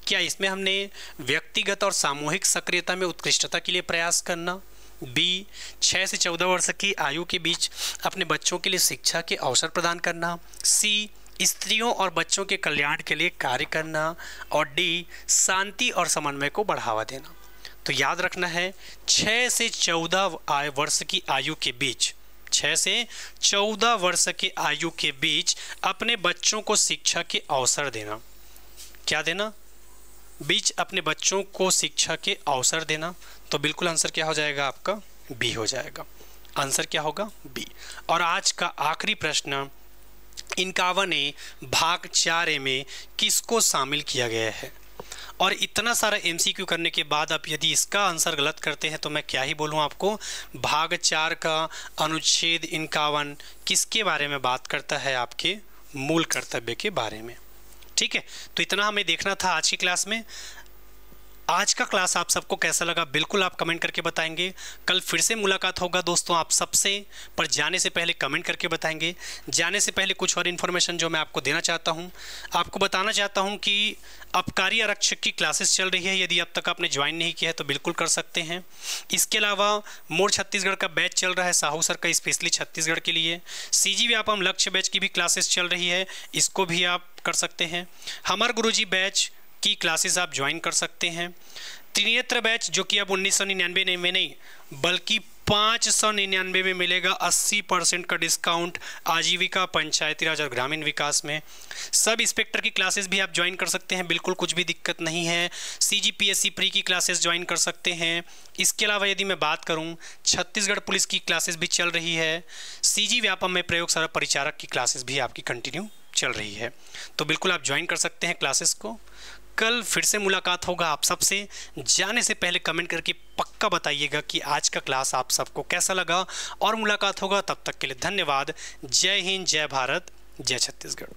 क्या इसमें हमने व्यक्तिगत और सामूहिक सक्रियता में उत्कृष्टता के लिए प्रयास करना, बी 6 से 14 वर्ष की आयु के बीच अपने बच्चों के लिए शिक्षा के अवसर प्रदान करना, सी स्त्रियों और बच्चों के कल्याण के लिए कार्य करना, और डी शांति और समन्वय को बढ़ावा देना। तो याद रखना है, 6 से 14 वर्ष की आयु के बीच, 6 से 14 वर्ष के आयु के बीच अपने बच्चों को शिक्षा के अवसर देना। क्या देना? बीच अपने बच्चों को शिक्षा के अवसर देना। तो बिल्कुल आंसर क्या हो जाएगा आपका? बी हो जाएगा। आंसर क्या होगा? बी। और आज का आखिरी प्रश्न, 51 भाग 4 में किसको शामिल किया गया है? और इतना सारा MCQ करने के बाद आप यदि इसका आंसर गलत करते हैं तो मैं क्या ही बोलूँ आपको। भाग 4 का अनुच्छेद 51 किसके बारे में बात करता है? आपके मूल कर्तव्य के बारे में। ठीक है, तो इतना हमें देखना था आज की क्लास में। आज का क्लास आप सबको कैसा लगा बिल्कुल आप कमेंट करके बताएंगे। कल फिर से मुलाकात होगा दोस्तों आप सबसे, पर जाने से पहले कमेंट करके बताएंगे। जाने से पहले कुछ और इन्फॉर्मेशन जो मैं आपको देना चाहता हूं, आपको बताना चाहता हूं कि आबकारी आरक्षक की क्लासेस चल रही है। यदि अब तक आपने ज्वाइन नहीं किया है तो बिल्कुल कर सकते हैं। इसके अलावा मोर छत्तीसगढ़ का बैच चल रहा है, साहू सर का स्पेशली छत्तीसगढ़ के लिए। CG व्यापम लक्ष्य बैच की भी क्लासेस चल रही है, इसको भी आप कर सकते हैं। हमार गुरुजी बैच की क्लासेस आप ज्वाइन कर सकते हैं। त्रिनेत्र बैच जो कि अब 1999 में नहीं बल्कि 599 में मिलेगा, 80% का डिस्काउंट आजीविका, पंचायती राज और ग्रामीण विकास में। सब इंस्पेक्टर की क्लासेस भी आप ज्वाइन कर सकते हैं, बिल्कुल कुछ भी दिक्कत नहीं है। CGPSC प्री की क्लासेस ज्वाइन कर सकते हैं। इसके अलावा यदि मैं बात करूं, छत्तीसगढ़ पुलिस की क्लासेस भी चल रही है। CG व्यापम में प्रयोगशाला परिचारक की क्लासेस भी आपकी कंटिन्यू चल रही है। तो बिल्कुल आप ज्वाइन कर सकते हैं क्लासेस को। कल फिर से मुलाकात होगा आप सबसे। जाने से पहले कमेंट करके पक्का बताइएगा कि आज का क्लास आप सबको कैसा लगा, और मुलाकात होगा। तब तक के लिए धन्यवाद। जय हिंद, जय भारत, जय छत्तीसगढ़।